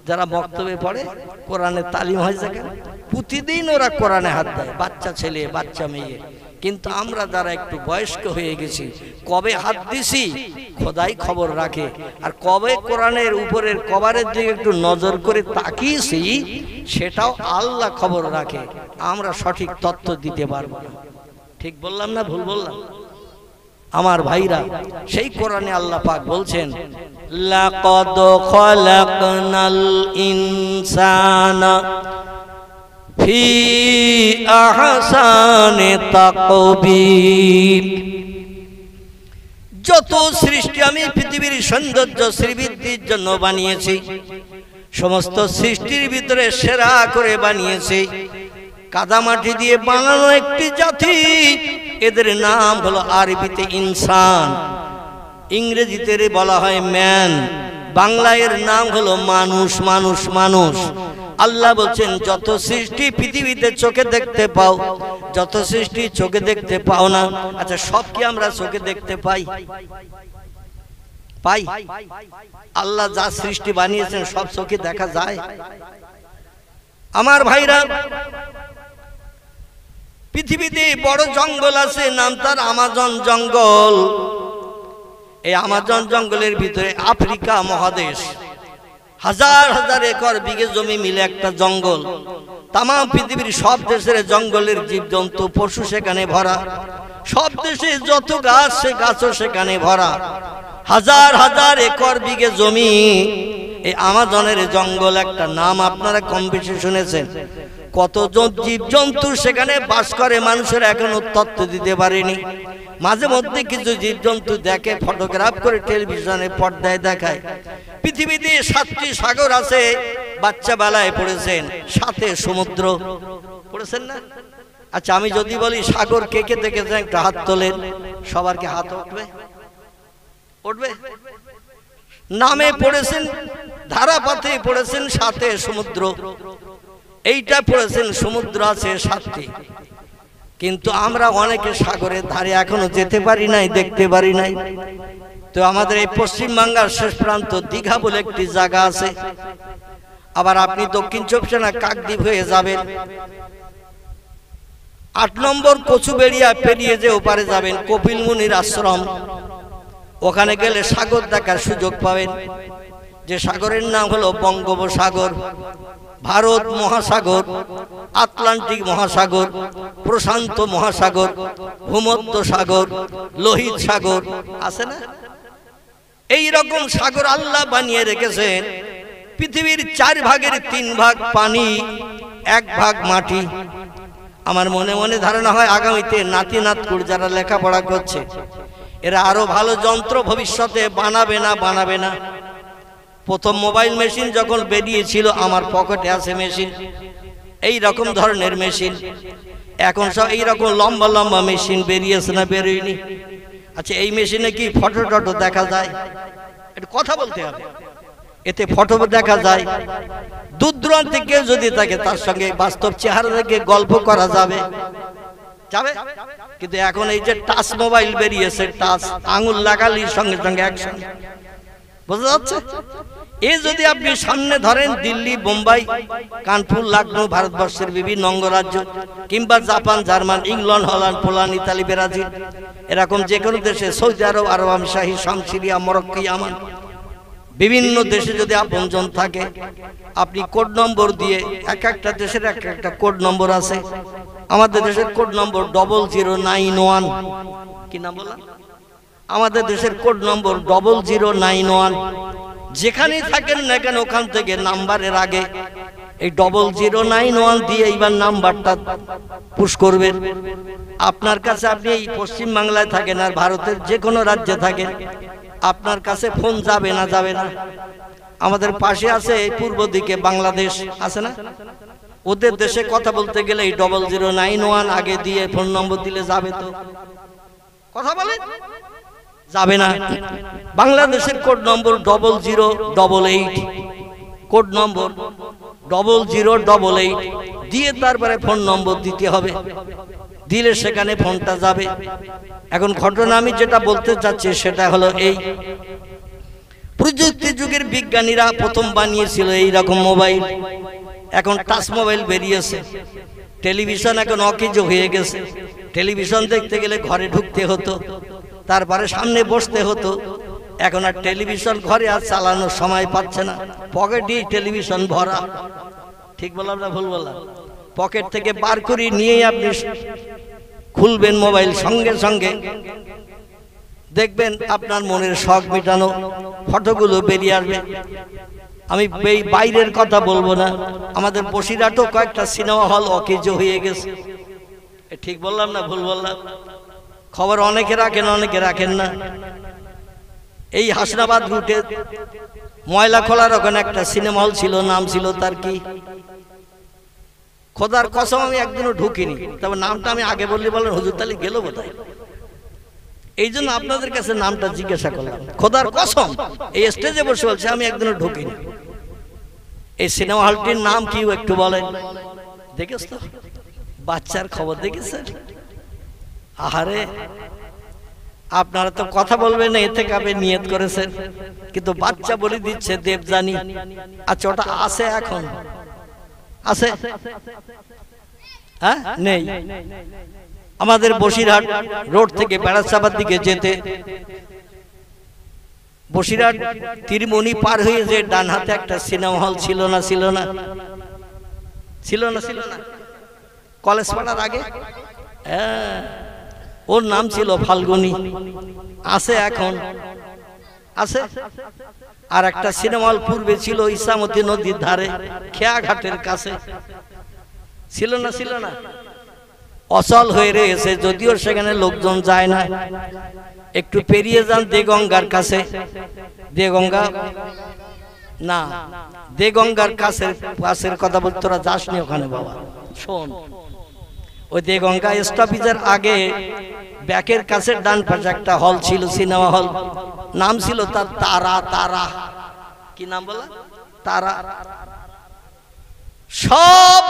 যারা বক্তব্যে পড়ে, কোরআনের তালিম হয় যেখানে, প্রতিদিন ওরা কোরআনে হাত দেয়, বাচ্চা ছেলে বাচ্চা মেয়ে। কিন্তু আমরা যারা একটু বয়স্ক হয়ে গেছি, কবে হাত দিছি খোদাই খবর রাখে, আর কবে কোরআনের উপরের কভারের দিকে একটু নজর করে তাকিয়েছি সেটাও আল্লাহ খবর রাখে। আমরা সঠিক তথ্য দিতে পারবো না। ঠিক বললাম না ভুল বললাম? আমার ভাইরা, সেই কোরআনে আল্লাহ পাক বলছেন লাকাদ খালাকনাল ইনসানা ফি আহসানি তাকবীর। যত সৃষ্টি আমি পৃথিবীর সৌন্দর্য শ্রীবৃদ্ধির জন্য বানিয়েছি, সমস্ত সৃষ্টির ভিতরে সেরা করে বানিয়েছি। কাদামাটি দিয়ে বানানো একটি জাতি, এদের নাম হলো আরবিতে ইনসান। ইংরেজিতে বলা হয় ম্যান, বাংলায় এর নাম হলো মানুষ। মানুষ মানুষ আল্লাহ বলছেন যত সৃষ্টি পৃথিবীতে চোখে দেখতে পাও, যত সৃষ্টি চোখে দেখতে পাও না। আচ্ছা, সব কি আমরা চোখে দেখতে পাই? পাই? আল্লাহ যা সৃষ্টি বানিয়েছেন সব চোখে দেখা যায়? আমার ভাইরা, পৃথিবীতে বড় জঙ্গল আছে, নাম তার আমাজন জঙ্গল। এই আমাজন জঙ্গলের ভিতরে আফ্রিকা মহাদেশ, হাজার হাজার একর বিঘে জমি মিলে একটা জঙ্গল। তাম পৃথিবীর সব দেশের জঙ্গলের জীবজন্তু পশু সেখানে ভরা। সব দেশে যত গাছ, সে গাছও সেখানে ভরা। হাজার হাজার একর বিঘে জমি, এই আমাজনের জঙ্গল। একটা নাম আপনারা কম বেশি শুনেছেন। কত জীবজন্তু সেখানে বাস করে মানুষের এখনো তথ্য দিতে পারেনি। মাঝে মধ্যে কিছু জীবজন্তু দেখে, ফটোগ্রাফ করে টেলিভিশনে পর্দায় দেখায়। পৃথিবীতে 7টি সাগর আছে, বাচ্চা বেলায় পড়েছেন। 7 সমুদ্র পড়েছেন না? আচ্ছা, আমি যদি বলি সাগর কে কে দেখেছেন একটা হাত তোলেন। সবার কি হাত উঠবে? উঠবে? নামে পড়েছেন, ধারাপথে পড়েছেন 7 সমুদ্র। এইটা পড়েছেন সমুদ্র আছে 7টি। কিন্তু আমরা অনেকে সাগরের ধারে এখনো যেতে পারি নাই, দেখতে পারি নাই। তো আমাদের এই পশ্চিমবাংলার শেষ প্রান্ত দীঘা বলে একটি জায়গা আছে। আবার আপনি দক্ষিণ 24 পরগনা কাকদ্বীপ হয়ে যাবেন, 8 নম্বর কচুবেড়িয়া পেরিয়ে যে ওপারে যাবেন কপিল মুনির আশ্রম। ওখানে গেলে সাগর দেখার সুযোগ পাবেন। যে সাগরের নাম হলো বঙ্গোপসাগর, ভারত মহাসাগর, আটলান্টিক মহাসাগর, প্রশান্ত মহাসাগর, ভূমধ্য সাগর, লোহিত সাগর আছে না? এই রকম সাগর আল্লাহ বানিয়ে রেখেছেন। পৃথিবীর 4 ভাগের 3 ভাগ পানি, 1 ভাগ মাটি। আমার মনে মনে ধারণা হয় আগামীতে নাতি নাতকুর যারা লেখাপড়া করছে, এরা আরো ভালো যন্ত্র ভবিষ্যতে বানাবে না। প্রথম মোবাইল মেশিন যখন বেরিয়েছিল, আমার পকেটে আছে মেশিন, এই রকম ধরনের মেশিন। এখন সব এই রকম লম্বা লম্বা মেশিন বেরিয়েছে না বেরোয়নি? আচ্ছা, এই মেশিনে কি ফটো টটো দেখা যায়? এটা কথা বলতে হবে। এতে ফটো দেখা যায়, দূর দূরান্ত থেকে যদি থাকে তার সঙ্গে বাস্তব চেহারা থেকে গল্প করা যাবে। কিন্তু এখন এই যে টাচ মোবাইল বেরিয়েছে, টাচ আঙুল লাগালি সঙ্গে সঙ্গে অ্যাকশন, বোঝা যাচ্ছে? এ যদি আপনি সামনে ধরেন দিল্লি, বোম্বাই, কানপুর, লখনৌ, ভারতবর্ষের বিভিন্ন অঙ্গরাজ্য, কিংবা Japan, German, England, Holland, Poland, Italy, Brazil, এরকম যে কোনো দেশে, সৌদি আরব, আরব আমিরশাহী, শাম, সিরিয়া, মরক্কো, ইয়ামান, বিভিন্ন দেশে যদি আপনজন থাকে, আপনি কোড নম্বর দিয়ে, এক একটা দেশের এক একটা কোড নম্বর আছে। আমাদের দেশের কোড নম্বর 0091। কি নাম বললাম? আমাদের দেশের কোড নম্বর 0091। যেখানেই থাকেন না কেন, ওখান থেকে নাম্বারের আগে এই 0091 দিয়ে এইবার নাম্বারটা পুশ করবেন। আপনার কাছে, আপনি এই পশ্চিম বাংলায় থাকেন আর ভারতের যে কোনো রাজ্যে থাকেন, আপনার কাছে ফোন যাবে না? যাবে না। আমাদের পাশে আছে এই পূর্ব দিকে বাংলাদেশ আছে না? ওদের দেশে কথা বলতে গেলে এই 0091 আগে দিয়ে ফোন নম্বর দিলে যাবে? তো কথা বলেন, যাবে না। বাংলাদেশের কোড নম্বর 0088, কোড নম্বর 0088 দিয়ে তারপরে ফোন নম্বর দিতে হবে, দিলে সেখানে ফোনটা যাবে। এখন ঘটনা আমি যেটা বলতে চাচ্ছি সেটা হলো এই, প্রযুক্তি যুগের বিজ্ঞানীরা প্রথম বানিয়েছিল এই রকম মোবাইল। এখন টাচ মোবাইল বেরিয়েছে, টেলিভিশন এখন অকেজো হয়ে গেছে। টেলিভিশন দেখতে গেলে ঘরে ঢুকতে হতো, তারপরে সামনে বসতে হতো। এখন আর টেলিভিশন ঘরে আর চালানোর সময় পাচ্ছে না, পকেটেই টেলিভিশন ভরা। ঠিক বললাম না ভুল বললাম? পকেট থেকে বার করে নিয়েই আপনি খুলবেন মোবাইল, সঙ্গে সঙ্গে দেখবেন আপনার মনের শখ মিটানো ফটোগুলো বেরিয়ে আসবে। আমি এই বাইরের কথা বলবো না, আমাদের বসিরহাটও কয়েকটা সিনেমা হল অকেজো হয়ে গেছে। ঠিক বললাম না ভুল বললাম? খবর অনেকে রাখেন, অনেকে রাখেন না। এই হাসনাবাদ রুটে ময়লা খোলার ওখানে একটা সিনেমা হল ছিল, নাম ছিল তার কি, খোদার কসম আমি একদিনও ঢুকিনি, তবে নামটা আমি আগে বললে বলেন হুজুর তালি গেল বোধহয়। এই জন্য আপনাদের কাছে নামটা জিজ্ঞাসা করলাম। খোদার কসম এই স্টেজে বসে বলছে আমি একদিনও ঢুকিনি। এই সিনেমা হলটির নাম কি একটু বলেন? দেখেছ তো বাচ্চার খবর দেখেছেন? আহারে আপনারা তো কথা বলবেন না, এতে কাবে নিয়ত করেছেন, কিন্তু বাচ্চা বলে দিচ্ছে দেবজানি। আচ্ছা ওটা আছে এখন? আছে? হ্যাঁ নেই। আমাদের বসিরহাট রোড থেকে বেড়াচাপার দিকে যেতে, বসিরহাট তীরমণি পার হয়ে যে ডান হাতে একটা সিনেমা হল ছিল না? ছিল না? ছিল না? ছিল না? কলেজ পাড়ার আগে ওর নাম ছিল ফাল্গুনি। আছে এখন? আছে। আর একটা সিনেমা হল পূর্বে ছিল ইসামতি নদীর ধারে খেয়াঘাটের কাছে। ছিল না? ছিল না? অচল হয়ে রয়েছে, যদিও সেখানে লোকজন যায় না। একটু পেরিয়ে যান দেগঙ্গার কাছে, দেগঙ্গা না দেগঙ্গার কাছের কথা বলতে তোরা যাসনি ওখানে বাবা, শোন। ওই দেগঙ্গা স্টপেজের আগে ব্যাকের কাছে ডান পাশে একটা হল ছিল, সিনেমা হল। নাম ছিল তার তারা। তারা কি নাম বলা? তারা। সব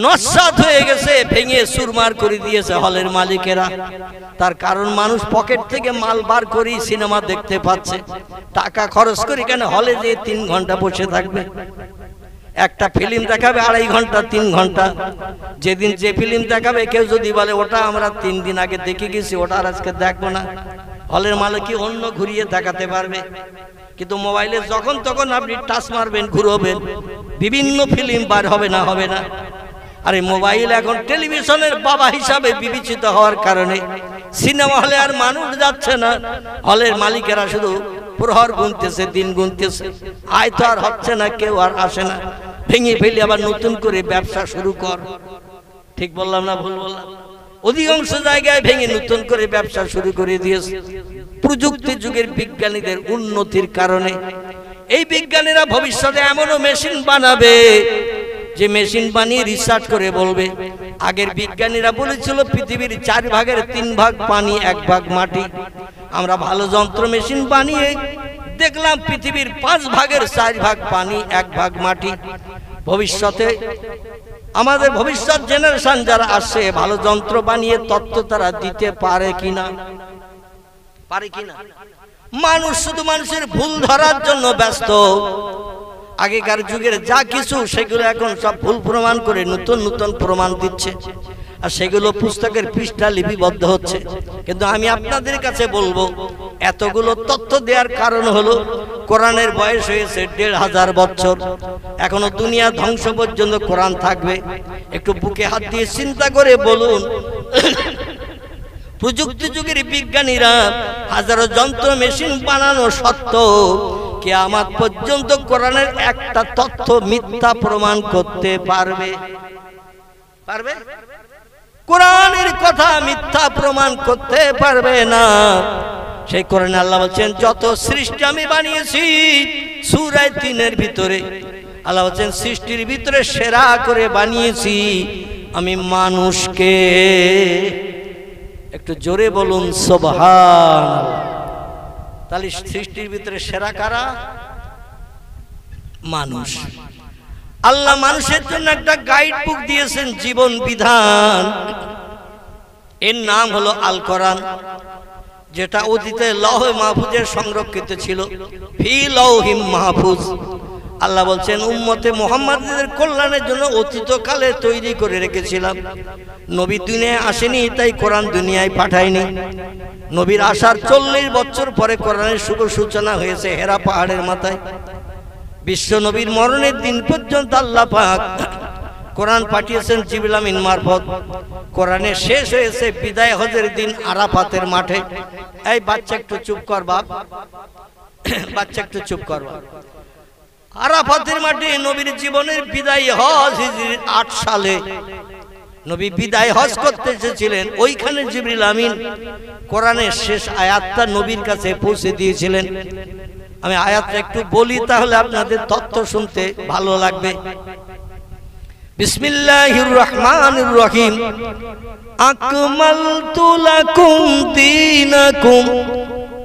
নস্বাত হয়ে গেছে, ভেঙে চুরমার করে দিয়েছে হলের মালিকেরা। তার কারণ মানুষ পকেট থেকে মাল বার করে সিনেমা দেখতে পাচ্ছে, টাকা খরচ করে কেন হলে যে 3 ঘন্টা বসে থাকবে? একটা ফিল্ম দেখাবে 2.5 ঘন্টা 3 ঘন্টা, যেদিন যে ফিল্ম দেখাবে কেউ যদি বলে ওটা আমরা 3 দিন আগে দেখে গেছি, ওটা আর আজকে দেখবো না, হলের মালিক কি অন্য ঘুরিয়ে দেখাতে পারবে? কিন্তু মোবাইলে যখন তখন আপনি টাচ মারবেন, ঘুরবেন, বিভিন্ন ফিল্ম বার হবে না? হবে না? আরে মোবাইল এখন টেলিভিশনের বাবা হিসাবে বিবেচিত হওয়ার কারণে সিনেমা হলে আর মানুষ যাচ্ছে না, হলের মালিকেরা শুধু প্রহর গুনতেছে, দিন গুনতেছে, আয় তো আর হচ্ছে না, কেউ আর আসে না। ভেঙে ফেলে আবার নতুন করে ব্যবসা শুরু কর। ঠিক বললাম না ভুল বললাম? অধিকাংশ জায়গায় ভেঙে নতুন করে ব্যবসা শুরু করে দিয়েছে প্রযুক্তি যুগের বিজ্ঞানীদের উন্নতির কারণে। এই বিজ্ঞানীরা ভবিষ্যতে এমনও মেশিন বানাবে যে মেশিন বানিয়ে রিসার্চ করে বলবে, আগের বিজ্ঞানীরা বলেছিল পৃথিবীর 4 ভাগের 3 ভাগ পানি, 1 ভাগ মাটি। আমরা ভালো যন্ত্র মেশিন বানিয়ে দেখলাম পৃথিবীর 5 ভাগের 4 ভাগ পানি, 1 ভাগ মাটি। ভবিষ্যতে আমাদের ভবিষ্যৎ জেনারেশন যারা আসছে, ভালো যন্ত্র বানিয়ে তত্ত্ব তারা দিতে পারে কিনা? পারে কিনা? মানুষ শুধু মানুষের ভুল ধরার জন্য ব্যস্ত। আগেকার যুগের যা কিছু সেগুলো এখন সব ভুল প্রমাণ করে নতুন নতুন প্রমাণ দিচ্ছে, আর সেগুলো পুস্তকের পৃষ্ঠা লিপিবদ্ধ হচ্ছে। কিন্তু আমি আপনাদের কাছে বলবো, এতগুলো তথ্য দেওয়ার কারণ হলো কোরআনের বয়স হয়েছে 1500 বছর, এখনো দুনিয়া ধ্বংস পর্যন্ত কোরআন থাকবে। একটু বুকে হাত দিয়ে চিন্তা করে বলুন, প্রযুক্তি যুগের বিজ্ঞানীরা হাজারো যন্ত্র মেশিন বানানো সত্ত্বেও কিয়ামত পর্যন্ত কোরআনের একটা তথ্য মিথ্যা প্রমাণ করতে পারবে? পারবে? কোরআনের কথা মিথ্যা প্রমাণ করতে পারবে না। সেই কোরআনে আল্লাহ বলছেন, যত সৃষ্টি আমি বানিয়েছি, সূরা 3-এর ভিতরে আল্লাহ বলছেন সৃষ্টির ভিতরে সেরা করে বানিয়েছি আমি মানুষকে। একটু জোরে বলুন সুবহানাল্লাহ। তাহলে সৃষ্টির ভিতরে সেরা কারা? মানুষ। আল্লাহ মানুষের জন্য একটা গাইড বুক দিয়েছেন, জীবন বিধান। এর নাম হলো আল কোরআন, যেটা অতীতে লৌহে মাহফুজে সংরক্ষিত ছিল, ফি লৌহিম মাহফুজ। আল্লাহ বলছেন উম্মতে মুহাম্মাদের কল্যাণের জন্য অতীতকালে তৈরি করে রেখেছিলাম। নবী দুনিয়ায় আসেনি, তাই কোরআন দুনিয়ায় পাঠায়নি। নবীর আসার 40 বছর পরে কোরআনের শুভ সূচনা হয়েছে হেরা পাহাড়ের মাথায়। বিশ্ব নবীর মরণের দিন পর্যন্ত আল্লাহ পাক কোরআন পাঠিয়েছেন জিবরিল আমিন মারফত। কোরআনের শেষ হয়েছে বিদায় হজের দিন আরাফাতের মাঠে। এই বাচ্চা একটু চুপ কর বাপ, বাচ্চা একটু চুপ কর বাপ। আরাফাতের মাঠে নবীর জীবনের বিদায় হজ হিজরির 8 সালে নবী বিদায় হজ করতে এসেছিলেন। ওইখানে জিবরিল আমিন কোরআনের শেষ আয়াতটা নবীর কাছে পৌঁছে দিয়েছিলেন। আমি আয়াতটা একটু বলি, তাহলে আপনাদের তথ্য শুনতে ভালো লাগবে। বিসমিল্লাহির রহমানির রহিম। আকমালতু লাকুম দীনাকুম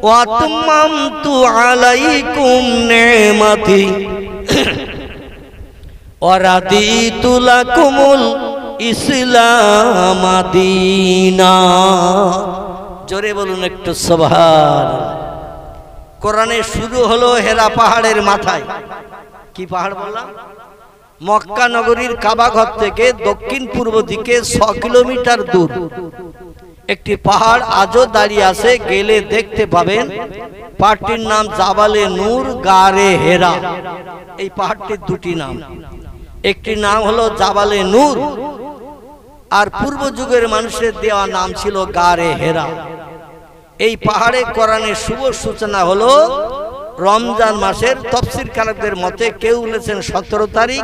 ওয়া আতমামতু আলাইকুম নি'মাতি ওয়া রাদিতু লাকুমুল ইসলাম দীনা। জোরে বলুন একটু সুবহানাল্লাহ। কোরআনে শুরু হলো হেরা পাহাড়ের মাথায়। কি পাহাড় বললাম? মক্কা নগরীর কাবা ঘর থেকে দক্ষিণ পূর্ব দিকে 6 কিলোমিটার দূর একটি পাহাড় আজও দাঁড়িয়ে আছে, গেলে দেখতে পাবেন। পাহাড়টির নাম জাবালে নূর, গারে হেরা। এই পাহাড়টির দুটি নাম, একটি নাম হলো জাবালে নূর, আর পূর্ব যুগের মানুষের দেওয়া নাম ছিল গারে হেরা। এই পাহাড়ে কোরআনের শুভ সূচনা হলো রমজান মাসের। তাফসীরকারদের মতে কেউ বলেছেন 17 তারিখ,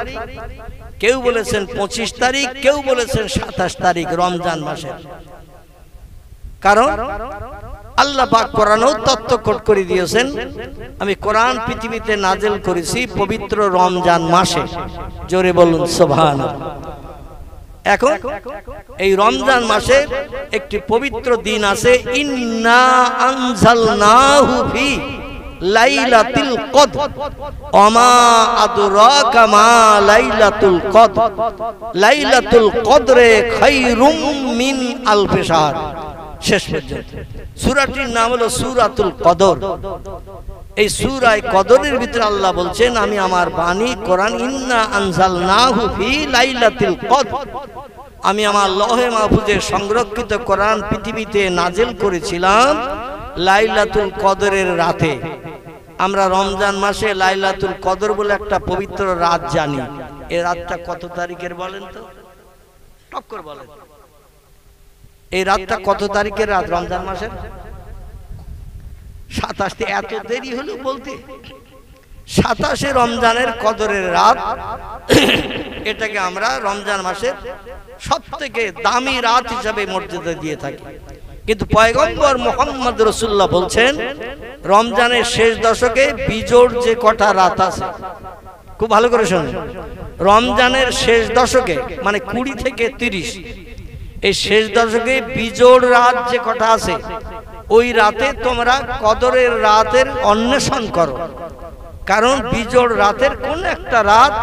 কেউ বলেছেন 25 তারিখ, কেউ বলেছেন 27 তারিখ রমজান মাসের। কারণ আল্লাহ পাক কোরআনেও তথ্য কোট করে দিয়েছেন, আমি কোরআন পৃথিবীতে নাজিল করেছি পবিত্র রমজান মাসে। জোরে বলুন সুবহানাল্লাহ। এখন এই রমজান মাসে একটি পবিত্র দিন আছে, ইন্না আনজালনাহু ফি লাইলাতুল কদর ওমা আদরাকা মা লাইলাতুল কদর লাইলাতুল কদরে খায়রুম মিন আলফি শাহর। শেষ পর্যন্ত সূরাটির নাম হলো সূরাতুল কদর। এই সূরা কদরের ভিতরে আল্লাহ বলছেন, আমি আমার বাণী কোরআন, ইন্না আনজালনাহু ফি লাইলাতুল কদর, আমি আমার লৌহে মাহফুজে সংরক্ষিত কোরআন পৃথিবীতে নাজিল করেছিলাম লাইলাতুল কদরের রাতে। আমরা রমজান মাসে লাইলাতুল কদর বলে একটা পবিত্র রাত জানি। এই রাতটা কত তারিখের বলেন তো? টক্কর বলেন। এই রাতটা কত তারিখের রাত রমজান মাসের? 27। এত দেরি হলো বলতে? 27 রমজানের কদরের রাত। এটাকে আমরা রমজান মাসের সবথেকে দামি রাত হিসাবে মর্যাদা দিয়ে থাকি। কিন্তু পয়গম্বর মুহাম্মদ রাসূলুল্লাহ বলছেন, রমজানের শেষ দশকে বিজোড় যে কটা রাত আছে, খুব ভালো করে শুনুন, রমজানের শেষ দশকে মানে 20 থেকে 30, এই শেষ দশকে বিজোড় রাত যে কটা আছে, ওই রাতে তোমরা কদরের রাতের অন্বেষণ করো। কারণ বিজোড় রাতের কোন একটা রাত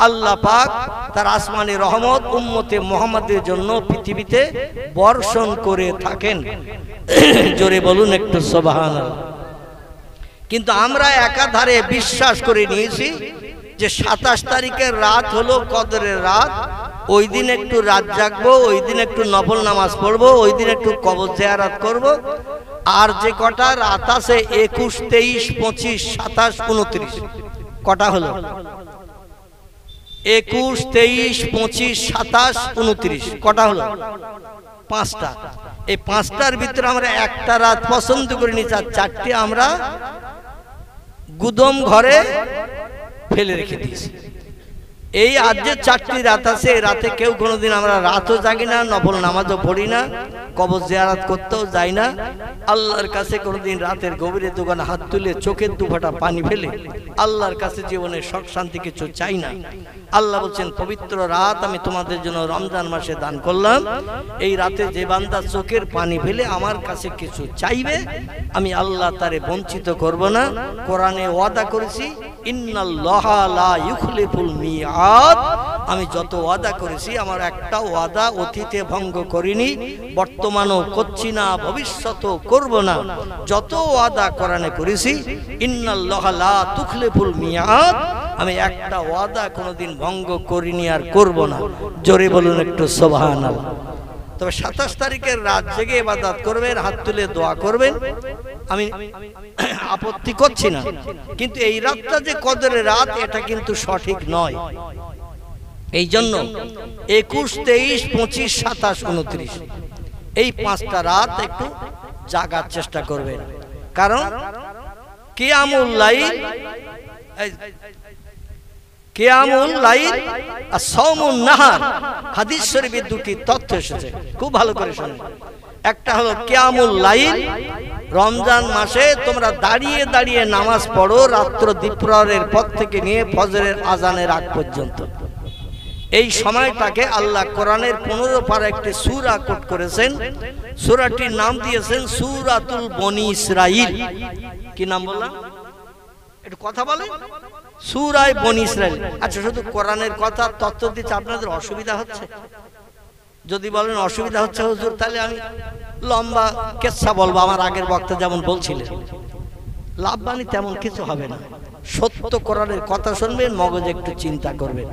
আল্লাহ পাক তার আসমানি রহমত উম্মতে মুহাম্মাদের জন্য পৃথিবীতে বর্ষণ করে থাকেন। জোরে বলুন একটু সুবহানাল্লাহ। কিন্তু আমরা একাধারে বিশ্বাস করে নিয়েছি যে 27 তারিখের রাত হলো কদরের রাত, ওই দিন একটু রাত জাগবো, ওই দিন একটু নফল নামাজ পড়বো, ওই দিন একটু কবর জিয়ারত করব। আর যে কটা রাত আছে 21, 23, 25, 27, 29, কটা হলো? 21, 23, 25, 27, 29, কটা হলো? 5টা। এই 5টার ভিতরে আমরা একটা রাত পছন্দ করে নিয়েছি, আর 4টে আমরা গুদম ঘরে ফেলে রেখে দিয়েছি। এই আজ যে 4টি রাত আছে, এই রাতে কেউ কোনোদিন আমরা রাতও জাগি না, নফল নামাজও পড়ি না, কবর জিয়ারত করতেও যাই না। আল্লাহর কাছে কোনোদিন রাতের গভীরে দোকানে হাত তুলে চোখের দুফোঁটা পানি ফেলে আল্লাহর কাছে জীবনে সুখ শান্তি কিছু চাই না। আল্লাহ বলছেন, পবিত্র রাত আমি তোমাদের জন্য রমজান মাসে দান করলাম। এই রাতে যে বান্দা চোখের পানি ফেলে আমার কাছে কিছু চাইবে, আমি আল্লাহ তারে বঞ্চিত করব না। কোরআনে ওয়াদা করেছি, ইন্নাল্লাহা লা ইউখলিফুল মিআদ, আমি যত ওয়াদা করেছি আমার একটা ওয়াদা অতীতে ভঙ্গ করিনি, বর্তমানও করছি না, ভবিষ্যতেও করব না। যত ওয়াদা কোরআনে করেছি, ইন্নাল্লাহা লা তুখলিফুল মিআদ, আমি একটা ওয়াদা কোনোদিন ভঙ্গ করিনি আর করব না। জোরে বলুন একটু সুবহানাল্লাহ। তবে 27 তারিখের রাত জেগে ইবাদত করবেন, হাত তুলে দোয়া করবেন, আমি আপত্তি করছি না। কিন্তু এই রাতটা যে কদরের রাত, এটা কিন্তু সঠিক নয়। এই জন্য 21, 23, 25, 27, 29 এই 5টা রাত একটু জাগার চেষ্টা করবেন। কারণ কিয়ামুল লাইল, কিয়ামুল লাইল আর সাওমুন নাহার, হাদিস শরীফে দুটি তথ্য এসেছে, খুব ভালো করে শুনুন। একটা হলো কিয়ামুল লাইল, রমজান মাসে তোমরা দাঁড়িয়ে দাঁড়িয়ে নামাজ পড়ো রাত্র দ্বীপ্রহরের পর থেকে নিয়ে ফজরের আজানের আগ পর্যন্ত। এই সময়টাকে আল্লাহ কোরআনের 15 পারা একটি সূরা কোট করেছেন। সূরাটির নাম দিয়েছেন সূরাতুল বনি ইসরাইল। কি নাম বললাম? একটু কথা বলে, সূরায়ে বনি ইসরাইল। আচ্ছা, শুধু কোরআনের কথা তত্ত্ব দিতে আপনাদের অসুবিধা হচ্ছে? যদি বলেন অসুবিধা হচ্ছে হুজুর, তাহলে আমি লম্বা কেচ্ছা বলবো, আমার আগের বক্তা যেমন বলছিলেন। লাভবানি তেমন কিছু হবে না। সত্য কোরআনের কথা শুনবেন, মগজে একটু চিন্তা করবেন,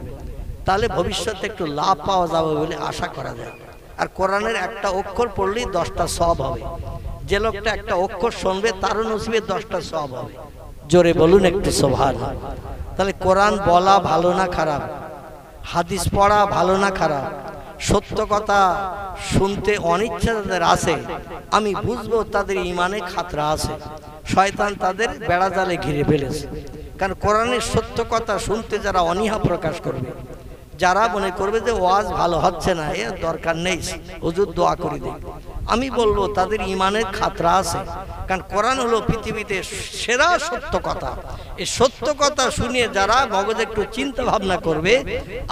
তাহলে ভবিষ্যতে একটু লাভ পাওয়া যাবে বলে আশা করা যায়। আর কোরআনের একটা অক্ষর পড়লেই 10টা সওয়াব হবে। যে লোকটা একটা অক্ষর শুনবে তারও নসিবে 10টা সওয়াব হবে। জোরে বলুন একটু সুবহানাল্লাহ। তাহলে কোরআন বলা ভালো না খারাপ? হাদিস পড়া ভালো না খারাপ? সত্য কথা শুনতে অনিচ্ছা যাদের আছে, আমি বুঝবো তাদের ইমানে খাতরা আছে, শয়তান তাদের বেড়াজালে ঘিরে ফেলেছে। কারণ কোরআনের সত্য কথা শুনতে যারা অনীহা প্রকাশ করবে, যারা মনে করবে যে ওয়াজ ভালো হচ্ছে না, এর দরকার নেই, হুজুর দোয়া করে দিন, আমি বলবো তাদের ইমানের খাতরা আছে। কারণ কোরআন হলো পৃথিবীতে সেরা সত্য কথা। এই সত্য কথা শুনিয়ে যারা মগজে একটু চিন্তা ভাবনা করবে,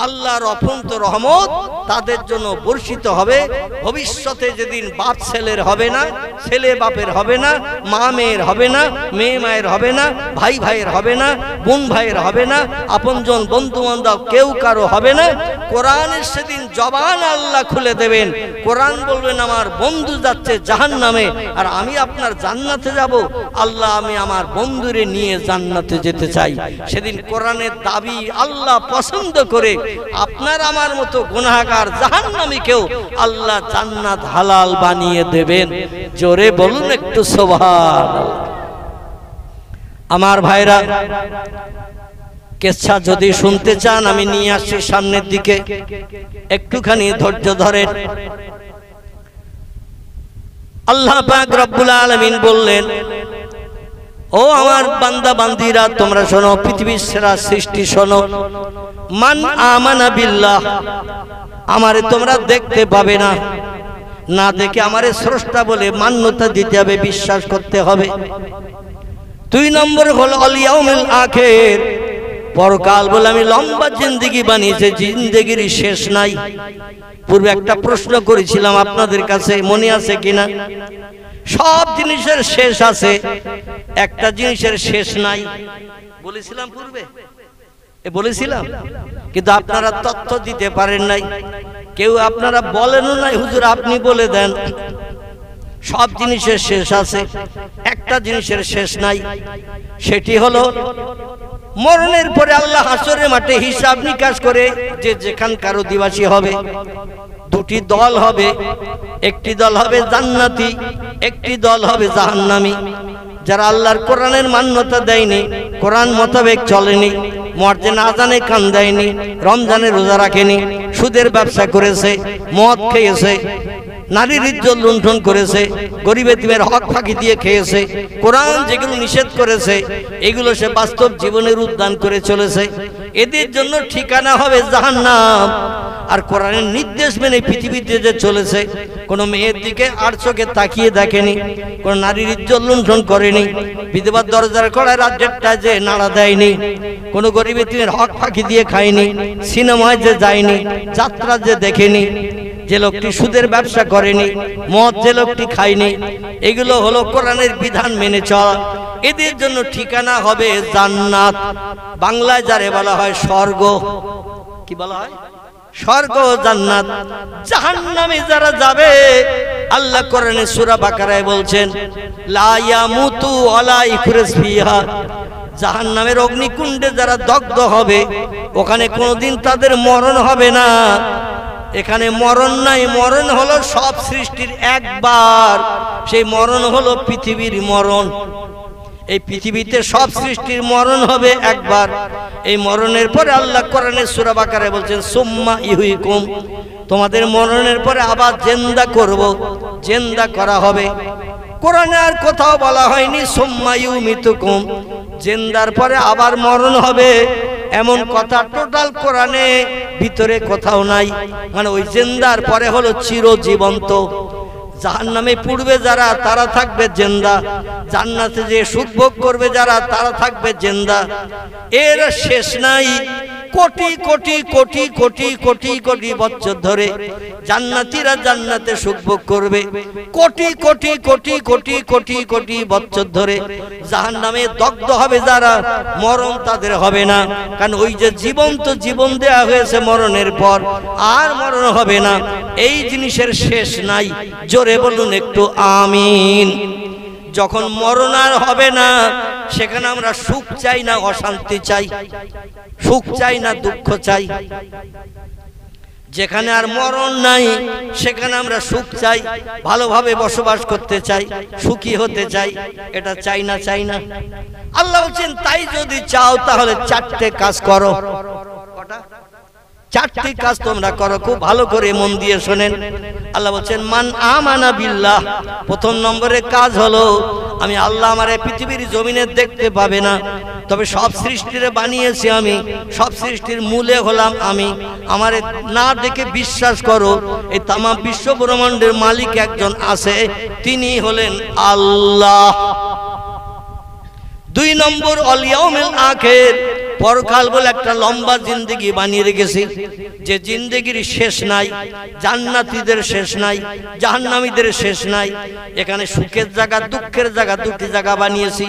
আল্লাহর অফুরন্ত রহমত তাদের জন্য বর্ষিত হবে। ভবিষ্যতে যেদিন বাপ ছেলের হবে না, ছেলে বাপের হবে না, মা মেয়ের হবে না, মেয়ে মায়ের হবে না, ভাই ভাইয়ের হবে না, বোন ভাইয়ের হবে না, আপনজন বন্ধু বান্ধব কেউ কারো হবে না। কোরআনের সেদিন জবান আল্লাহ খুলে দেবেন। কোরআন বলবেন আমার বন্ধু যাচ্ছে জাহান্নামে আর আমি আপনার জান্নাতে যাব। আল্লাহ, আমি আমার বন্ধুরে নিয়ে জান্নাতে যেতে চাই। সেদিন কোরআনের দাবি আল্লাহ পছন্দ করে আপনার আমার মতো গুনাহগার জাহান্নামীকেও আল্লাহ জান্নাত হালাল বানিয়ে দেবেন। জোরে বলুন একটু সুবহানাল্লাহ। আমার ভাইরা, কেচ্ছা যদি শুনতে চান আমি নিয়ে আসছি সামনের দিকে, একটুখানি ধৈর্য ধরেন। আল্লাহ পাক রব্বুল আলামিন বললেন, ও আমার বান্দা বান্দিরা তোমরা শোনো, পৃথিবীর সেরা সৃষ্টি শোনো। মান আমানা বিল্লাহ, আমারে তোমরা দেখতে পাবে না, না দেখে আমারে স্রষ্টা বলে মান্যতা দিতে হবে, বিশ্বাস করতে হবে। 2 নম্বর হলো আল ইয়াউমুল আখির, পরকাল বলে আমি লম্বা জিন্দেগি বানিয়েছি, জিন্দেগির শেষ নাই। পূর্বে একটা প্রশ্ন করেছিলাম আপনাদের কাছে, মনে আছে কিনা? সব জিনিসের শেষ আছে, একটা জিনিসের শেষ নাই। বলেছিলাম পূর্বে, বলেছিলাম, কিন্তু আপনারা তথ্য দিতে পারেন নাই। কেউ আপনারা বলেনও নাই, হুজুর আপনি বলে দেন। সব জিনিসের শেষ আছে, একটা জিনিসের শেষ নাই, সেটি হলো মরণের পরে আল্লাহ হাসরের মাঠে হিসাব নিকাশ করে যে যেখানকার অধিবাসী হবে, 2টি দল হবে। একটি দল হবে জান্নাতি, একটি দল হবে জাহান্নামী। যারা আল্লাহর কোরআনের মান্যতা দেয়নি, কোরআন মোতাবেক চলেনি, মুয়াজ্জিন আযানে কান দেয়নি, রমজানের রোজা রাখেনি, সুদের ব্যবসা করেছে, মদ খেয়েছে, নারীর ইজ্জত লুণ্ঠন করেছে, গরিব এতিমের হক ফাঁকি দিয়ে খেয়েছে, কোরআন যেগুলো নিষেধ করেছে এগুলো সে বাস্তব জীবনের উদ্যান করে চলেছে, এদের জন্য ঠিকানা হবে জাহান্নাম। আর কোরআনের নির্দেশ মেনে পৃথিবীতে যে চলেছে, কোনো মেয়ের দিকে আর চোখে তাকিয়ে দেখেনি, কোনো নারীর ইজ্জত লুণ্ঠন করেনি, বিধবার দরজার কড়ায় রাজ্যটা যে নাড়া দেয়নি, কোনো গরিব এতিমের হক ফাঁকি দিয়ে খায়নি, সিনেমায় যে যায়নি, যাত্রা যে দেখেনি, যে লোকটি সুদের ব্যবসা করেনি, মদ যে লোকটি খায়নি, এগুলো হলো কোরআনের বিধান মেনে চলা। এদের জন্য ঠিকানা হবে জান্নাত। বাংলায় যারে বলা হয় স্বর্গ। কি বলা হয়? স্বর্গ, জান্নাত। জাহান্নামে যারা যাবে, আল্লাহ কোরআনে সূরা বাকারায় বলছেন লা ইয়ামুতু ওয়ালা ইখরাজ ফিহা, জাহান্নামের অগ্নিকুণ্ডে যারা দগ্ধ হবে, ওখানে কোনোদিন তাদের মরণ হবে না। এখানে মরণ নাই, মরণ হলো সব সৃষ্টির একবার, সেই মরণ হলো পৃথিবীর মরণ। এই পৃথিবীতে সব সৃষ্টির মরণ হবে একবার। এই মরণের পরে আল্লাহ কোরআনের সূরা বাকারায় বলছেন সুম্মা ইউহয়িকুম, তোমাদের মরণের পরে আবার জিন্দা করব, জিন্দা করা হবে। কোরআনে আর কোথাও বলা হয়নি সুম্মা ইউমিতুকুম, জিন্দার পরে আবার মরণ হবে, এমন কথা টোটাল কোরআনে ভিতরে কোথাও নাই। মানে ওই জিন্দার পরে হলো চিরজীবন্ত। জাহান্নামে পূর্বে যারা, তারা থাকবে জিন্দা, জান্নাতে যে সুখ ভোগ করবে যারা, তারা থাকবে জিন্দা। এর শেষ নাই। কোটি কোটি কোটি কোটি কোটি কোটি বছর ধরে জান্নাতীরা জান্নাতে সুখ ভোগ করবে, কোটি কোটি কোটি কোটি কোটি কোটি বছর ধরে জাহান্নামে দগ্ধ হবে যারা, মরণ তাদের হবে না। কারণ ওই যে জীবন্ত জীবন দেয়া হয়েছে মরণের পর, আর মরণ হবে না, এই জিনিসের শেষ নাই। জোরে বলুন একটু আমিন। যখন মরণ আর হবে না, সেখানে আমরা সুখ চাই না অশান্তি চাই, সুখ চাই না দুঃখ চাই। যেখানে আর মরণ নাই সেখানে আমরা সুখ চাই, ভালোভাবে বসবাস করতে চাই, সুখী হতে চাই। এটা চাই না, চাই না। আল্লাহ বলছেন তাই যদি চাও তাহলে চারটে কাজ করো। চারটি কাজ তোমরা করো, খুব ভালো করে মন দিয়ে শোনেন। আল্লাহ বলছেন মান আমানা বিল্লাহ, প্রথম নম্বরের কাজ হলো আমি আল্লাহ আমার পৃথিবীর জমিনে দেখতে পাবে না, তবে সব সৃষ্টিরে বানিয়েছি আমি, সব সৃষ্টির মূলে হলাম আমি। আমারে না দেখে বিশ্বাস করো এই তাম বিশ্ব ব্রহ্মাণ্ডের মালিক একজন আছে, তিনি হলেন আল্লাহ। দুই নম্বর অল ইয়াউমিল আখির, পরকাল বলে একটা লম্বা জিন্দেগি বানিয়ে রেখেছি, যে জিন্দেগির শেষ নাই। জান্নাতীদের শেষ নাই, জাহান্নামীদের শেষ নাই। এখানে সুখের জায়গা দুঃখের জায়গা দুটি জায়গা বানিয়েছি,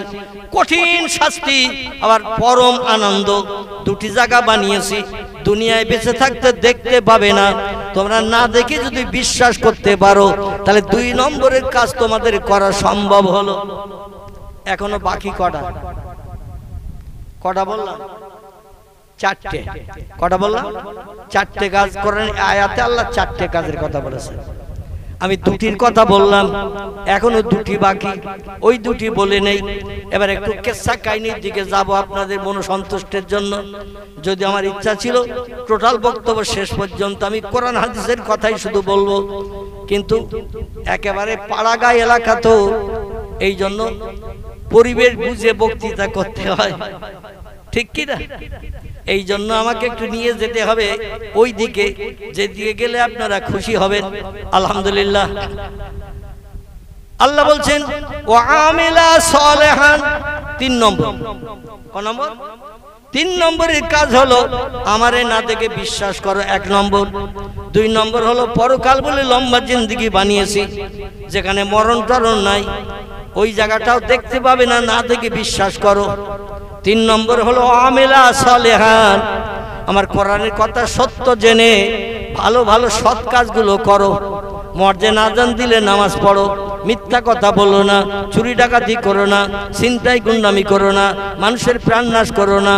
কঠিন শাস্তি আবার পরম আনন্দ দুটি জায়গা বানিয়েছি। দুনিয়ায় বেঁচে থাকতে দেখতে পাবে না, তোমরা না দেখে যদি বিশ্বাস করতে পারো তাহলে দুই নম্বরের কাজ তোমাদের করা সম্ভব হলো। এখনো বাকি কটা? কটা বললাম? চারটে। কটা বললাম? চারটে কাজ করেন। আয়াতে আল্লাহ চারটে কাজের কথা বলেছে, আমি দুটির কথা বললাম, এখনো দুটি বাকি, ওই দুটি বলে নেই। এবার একটু কেসা কাহিনীর দিকে যাব আপনাদের মনোসন্তুষ্টের জন্য। যদি আমার ইচ্ছা ছিল টোটাল বক্তব্য শেষ পর্যন্ত আমি কোরআন হাদিসের কথাই শুধু বলবো, কিন্তু একেবারে পাড়াগাঁও এলাকা তো, এই জন্য পরিবেশ বুঝে বক্তৃতা করতে হয়, ঠিক কি না? এই জন্য আমাকে একটু নিয়ে যেতে হবে ওই দিকে, যেদিকে গেলে আপনারা খুশি হবেন। আলহামদুলিল্লাহ। আল্লাহ বলছেন ওয়া আমিলা সালেহান, তিন নম্বর। ক নম্বর? তিন নম্বরের কাজ হলো আমারে না দেখে বিশ্বাস করো, এক নম্বর। দুই নম্বর হলো পরকাল বলে লম্বা জিন্দেগি বানিয়েছি, যেখানে মরণ টরণ নাই, ওই জায়গাটাও দেখতে পাবে না, না দেখে বিশ্বাস করো। তিন নম্বর হলো আমিলা সালেহান, আমার কোরআনের কথা সত্য জেনে ভালো ভালো সৎ কাজগুলো করো। মর্জে আজান দিলে নামাজ পড়ো, মিথ্যা কথা বলো না, চুরি ডাকাতি করো না, ছিনতাই গুন্ডামি করো না, মানুষের প্রাণ নাশ করো না,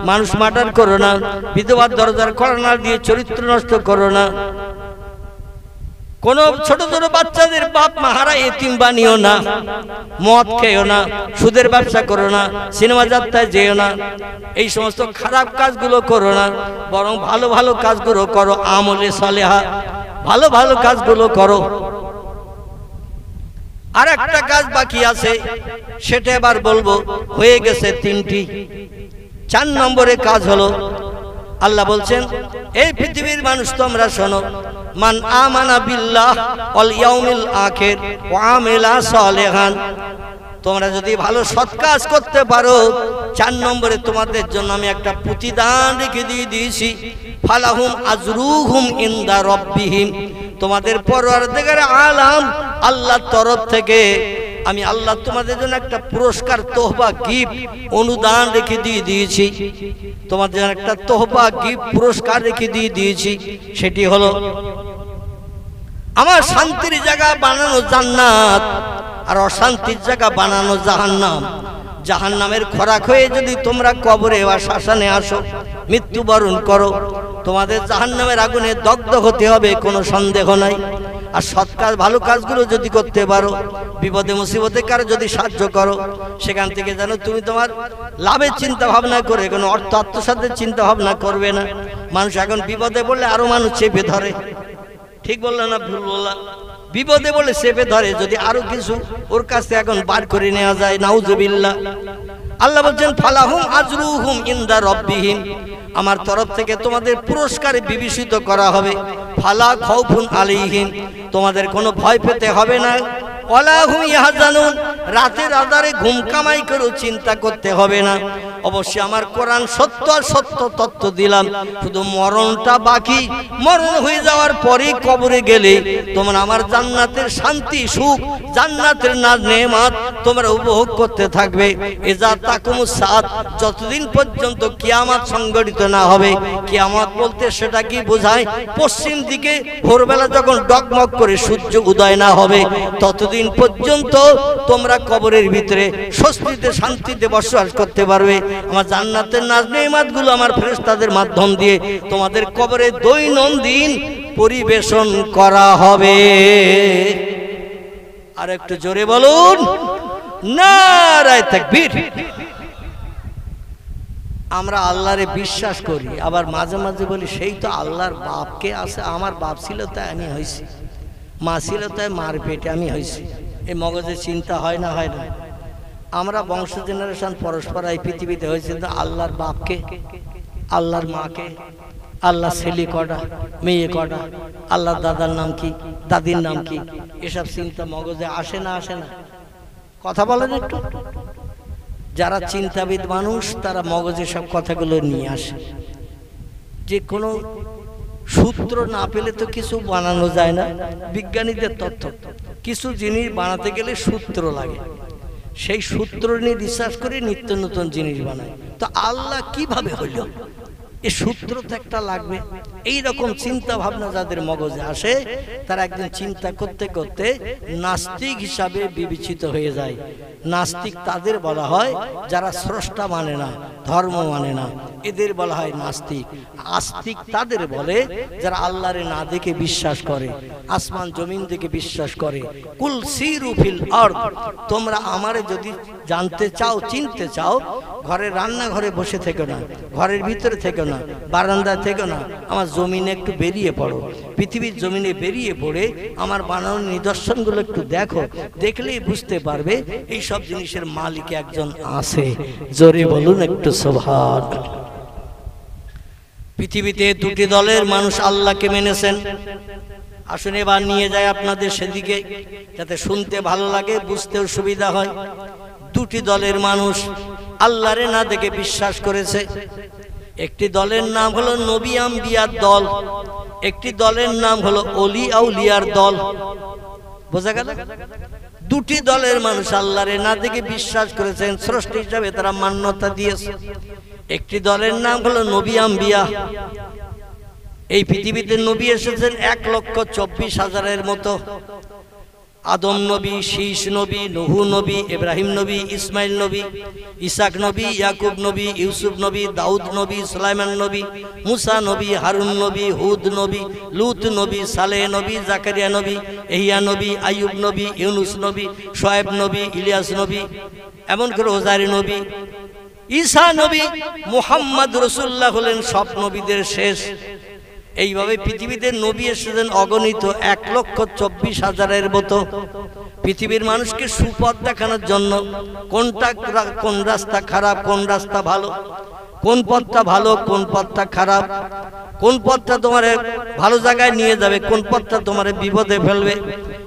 মানুষ মার্ডার করো না, বিধবার দরজার কর্নার দিয়ে চরিত্র নষ্ট করো না, কোন ছোট ছোট বাচ্চাদের বাপ মা হারা এতিম বানিও না, মদ খেও না, সুদের ব্যবসা করো না, সিনেমা যাত্রায় যেও না, এই সমস্ত খারাপ কাজগুলো করো না, বরং ভালো ভালো কাজগুলো করো। আমলে সালেহা, ভালো ভালো কাজগুলো করো। আর একটা কাজ বাকি আছে, সেটা এবার বলবো, হয়ে গেছে তিনটি। চার নম্বরের কাজ হলো আল্লাহ বলছেন এই পৃথিবীর মানুষ তোমরা শোনো, মান আমানা বিল্লাহ ওয়াল ইয়াউমিল আখির ওয়া আমিলা সালেহান, তোমরা যদি ভালো সৎ কাজ করতে পারো, চার নম্বরে তোমাদের জন্য আমি একটা প্রতিদান রেখে দিয়েছি, ফালাহুম আজরুহুম ইনদা রাব্বিহিম, তোমাদের পরওয়ারদিগার আলাম আল্লাহর তরফ থেকে আমি আল্লাহ তোমাদের জন্য একটা পুরস্কার, তোহবা, গিফট, অনুদান রেখে দিয়েছি। তোমাদের জন্য একটা তোহবা, গিফট, পুরস্কার রেখে দিয়েছি। সেটি হলো আমার শান্তির জায়গা বানানো জান্নাত, আর অশান্তির জায়গা বানানো জাহান্নাম। জাহান্নামের খোরাক হয়ে যদি তোমরা কবরে বা শ্মশানে আসো, মৃত্যুবরণ করো, তোমাদের জাহান্নামের আগুনে দগ্ধ হতে হবে, কোনো সন্দেহ নাই। আর সৎ কাজ ভালো কাজগুলো যদি করতে পারো, বিপদে মুসিবতে কারো যদি সাহায্য করো, সেখান থেকে যেন তুমি তোমার লাভের চিন্তা ভাবনা করে কোনো অর্থ আত্মসাতের চিন্তা ভাবনা করবে না। মানুষ এখন বিপদে পড়লে আরো মানুষ চেপে ধরে, ঠিক বললাম না ভুল বললাম? বিপদে বলে চেপে ধরে, যদি আরো কিছু ওর কাছে এখন বার করে নেওয়া যায়, নাউজুবিল্লাহ। আল্লাহ বলছেন ফালাহুম আজরুহুম ইনদা রাব্বিহিম, আমার তরফ থেকে তোমাদের পুরস্কারে বিবেচিত করা হবে। ফালা খাউফুন আলাইহিম, তোমাদের কোনো ভয় পেতে হবে না। ওয়ালা হুম ইয়াহজানুন, রাতের আঁধারে ঘুম কামাই করে চিন্তা করতে হবে না। অবশ্যই আমার কোরআন সত্য আর সত্য তত্ত্ব দিলাম, শুধু মরণটা বাকি। মরণ হয়ে যাওয়ার পরেই কবরে গেলে তোমরা আমার জান্নাতের শান্তি সুখ, জান্নাতের নেয়ামত তোমরা উপভোগ করতে থাকবে। এজা তাকুমুস সাআত, যতদিন পর্যন্ত কিয়ামত সংঘটিত না হবে। কিয়ামত বলতে সেটা কি বোঝায়? পশ্চিম দিকে ভোরবেলা যখন ডগমগ করে সূর্য উদয় না হবে, ততদিন পর্যন্ত তোমরা কবরের ভিতরে স্বস্তিতে শান্তিতে বসবাস করতে পারবে। আমার জান্নাতের নেয়ামতগুলো আমার ফেরেশতাদের মাধ্যম দিয়ে তোমাদের কবরে দৈনন্দিন পরিবেশন করা হবে। আর একটু জোরে বলুন নারায়ে তাকবীর। আমরা আল্লাহরে বিশ্বাস করি, আবার মাঝে মাঝে বলি সেই তো আল্লাহর বাপকে আছে, আমার বাপ ছিল তাই আমি হয়েছি, মা ছিল তাই মার পেটে আমি হয়েছি। এই মগজে চিন্তা হয় না? হয় না? আমরা বংশ জেনারেশন পরস্পর এই পৃথিবীতে হয়েছে, তো আল্লাহর বাপকে, আল্লাহর মাকে, আল্লাহ ছেলে কটা, মেয়ে কটা, আল্লাহর দাদার নাম কি, দাদির নাম কি, এসব চিন্তা মগজে আসে না? আসে না? কথা বলেন একটু। যারা চিন্তাবিদ মানুষ তারা মগজে সব কথাগুলো নিয়ে আসে। যে কোনো সূত্র না পেলে তো কিছু বানানো যায় না। বিজ্ঞানীদের তথ্য, কিছু জিনিস বানাতে গেলে সূত্র লাগে, সেই সূত্র নিয়ে রিসার্চ করে নিত্য নতুন জিনিস বানায়। তো আল্লাহ কিভাবে হইল, এই সূত্র তো একটা লাগবে। এই রকম চিন্তা ভাবনা যাদের মগজে আসে, তারা একদিন চিন্তা করতে করতে নাস্তিক হিসাবে বিবেচিত হয়ে যায়। নাস্তিক তাদের বলা হয় যারা স্রষ্টা মানে না, ধর্ম মানে না, এদের বলা হয় নাস্তিক। আস্তিক তাদের বলে যারা আল্লাহরে না দেখে বিশ্বাস করে, আসমান জমিন দেখে বিশ্বাস করে। কুল সিরু ফিল আরদ, তোমরা আমারে যদি জানতে চাও, চিনতে চাও, ঘরের রান্নাঘরে বসে থেকো না, ঘরের ভিতরে থেকো না, বারান্দায় থেকো না, আমার জমিনে একটু বেরিয়ে পড়ো। পৃথিবীর জমিনে বেরিয়ে পড়ে আমার বানানোর নিদর্শনগুলো একটু দেখো, দেখলেই বুঝতে পারবে এই সব জিনিসের মালিক একজন আছে। জোরে বলুন একটু সুবহান। পৃথিবীতে দুটি দলের মানুষ আল্লাহকে মেনেছেন। আসুন এবার নিয়ে যায় আপনাদের সেদিকে, যাতে শুনতে ভালো লাগে, বুঝতেও সুবিধা হয়। দুটি দলের মানুষ আল্লাহরে না দেখে বিশ্বাস করেছে। একটি দলের নাম হলো নবী আম্বিয়ার দল, একটি দলের নাম হলো ওলি আউলিয়ার দল। বোঝা গেল? দুটি দলের মানুষ আল্লাহরে না দেখে বিশ্বাস করেছেন, স্রষ্টা হিসাবে তারা মান্যতা দিয়েছে। একটি দলের নাম হলো নবী আম্বিয়া। এই পৃথিবীতে নবী এসেছেন 1,24,000-এর মতো। আদম নবী, শীষ নবী, নূহ নবী, ইব্রাহিম নবী, ইসমাইল নবী, ইসাক নবী, ইয়াকুব নবী, ইউসুফ নবী, দাউদ নবী, সুলাইমান নবী, মুসা নবী, হারুন নবী, হুদ নবী, লূত নবী, সালেহ নবী, জাকারিয়া নবী, ইহয়া নবী, আইয়ুব নবী, ইউনুস নবী, শুআয়ব নবী, ইলিয়াস নবী, এমন করে ওজারি নবী, ঈসা নবী, মুহাম্মদ রাসূলুল্লাহ হলেন সব নবীদের শেষ। এইভাবে পৃথিবীতে নবী এসেছেন অগণিত, 1,24,000-এর মতো। পৃথিবীর মানুষকে সুপথ দেখানোর জন্য কোন রাস্তা খারাপ, কোন রাস্তা ভালো, কোন পথটা ভালো, কোন পথটা খারাপ, কোন পথটা তোমার ভালো জায়গায় নিয়ে যাবে, কোন পথটা তোমার বিপদে ফেলবে,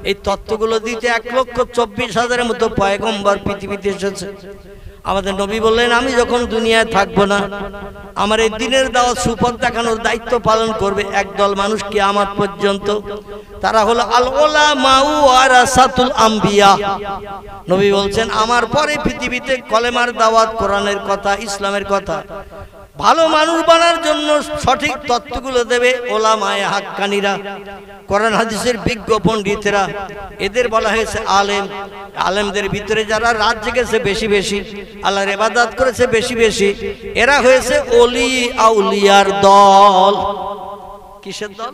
এই তত্ত্বগুলো দিতে 1,24,000-এর মতো পয়গম্বর পৃথিবীতে এসেছে। আমাদের নবী বললেন, আমি যখন দুনিয়ায় থাকবো না, আমার এই দিনের দাওয়াত সুপথ দেখানোর দায়িত্ব পালন করবে একদল মানুষ কিয়ামত পর্যন্ত। তারা হলো আল উলামা ওয়ারাসাতুল আম্বিয়া। নবী বলছেন, আমার পরে পৃথিবীতে কলেমার দাওয়াত, কোরআনের কথা, ইসলামের কথা, ভালো মানুষ বানার জন্য সঠিক তত্ত্বগুলো দেবে ওলামায়ে হাক্কানিরা, কোরআন হাদিসের বিজ্ঞ পণ্ডিতেরা। এদের বলা হয়েছে আলেম। আলেমদের ভিতরে যারা রাত জেগেছে বেশি বেশি, আল্লাহর ইবাদত করেছে বেশি বেশি, এরা হয়েছে ওলি আউলিয়ার দল। কিসের দল?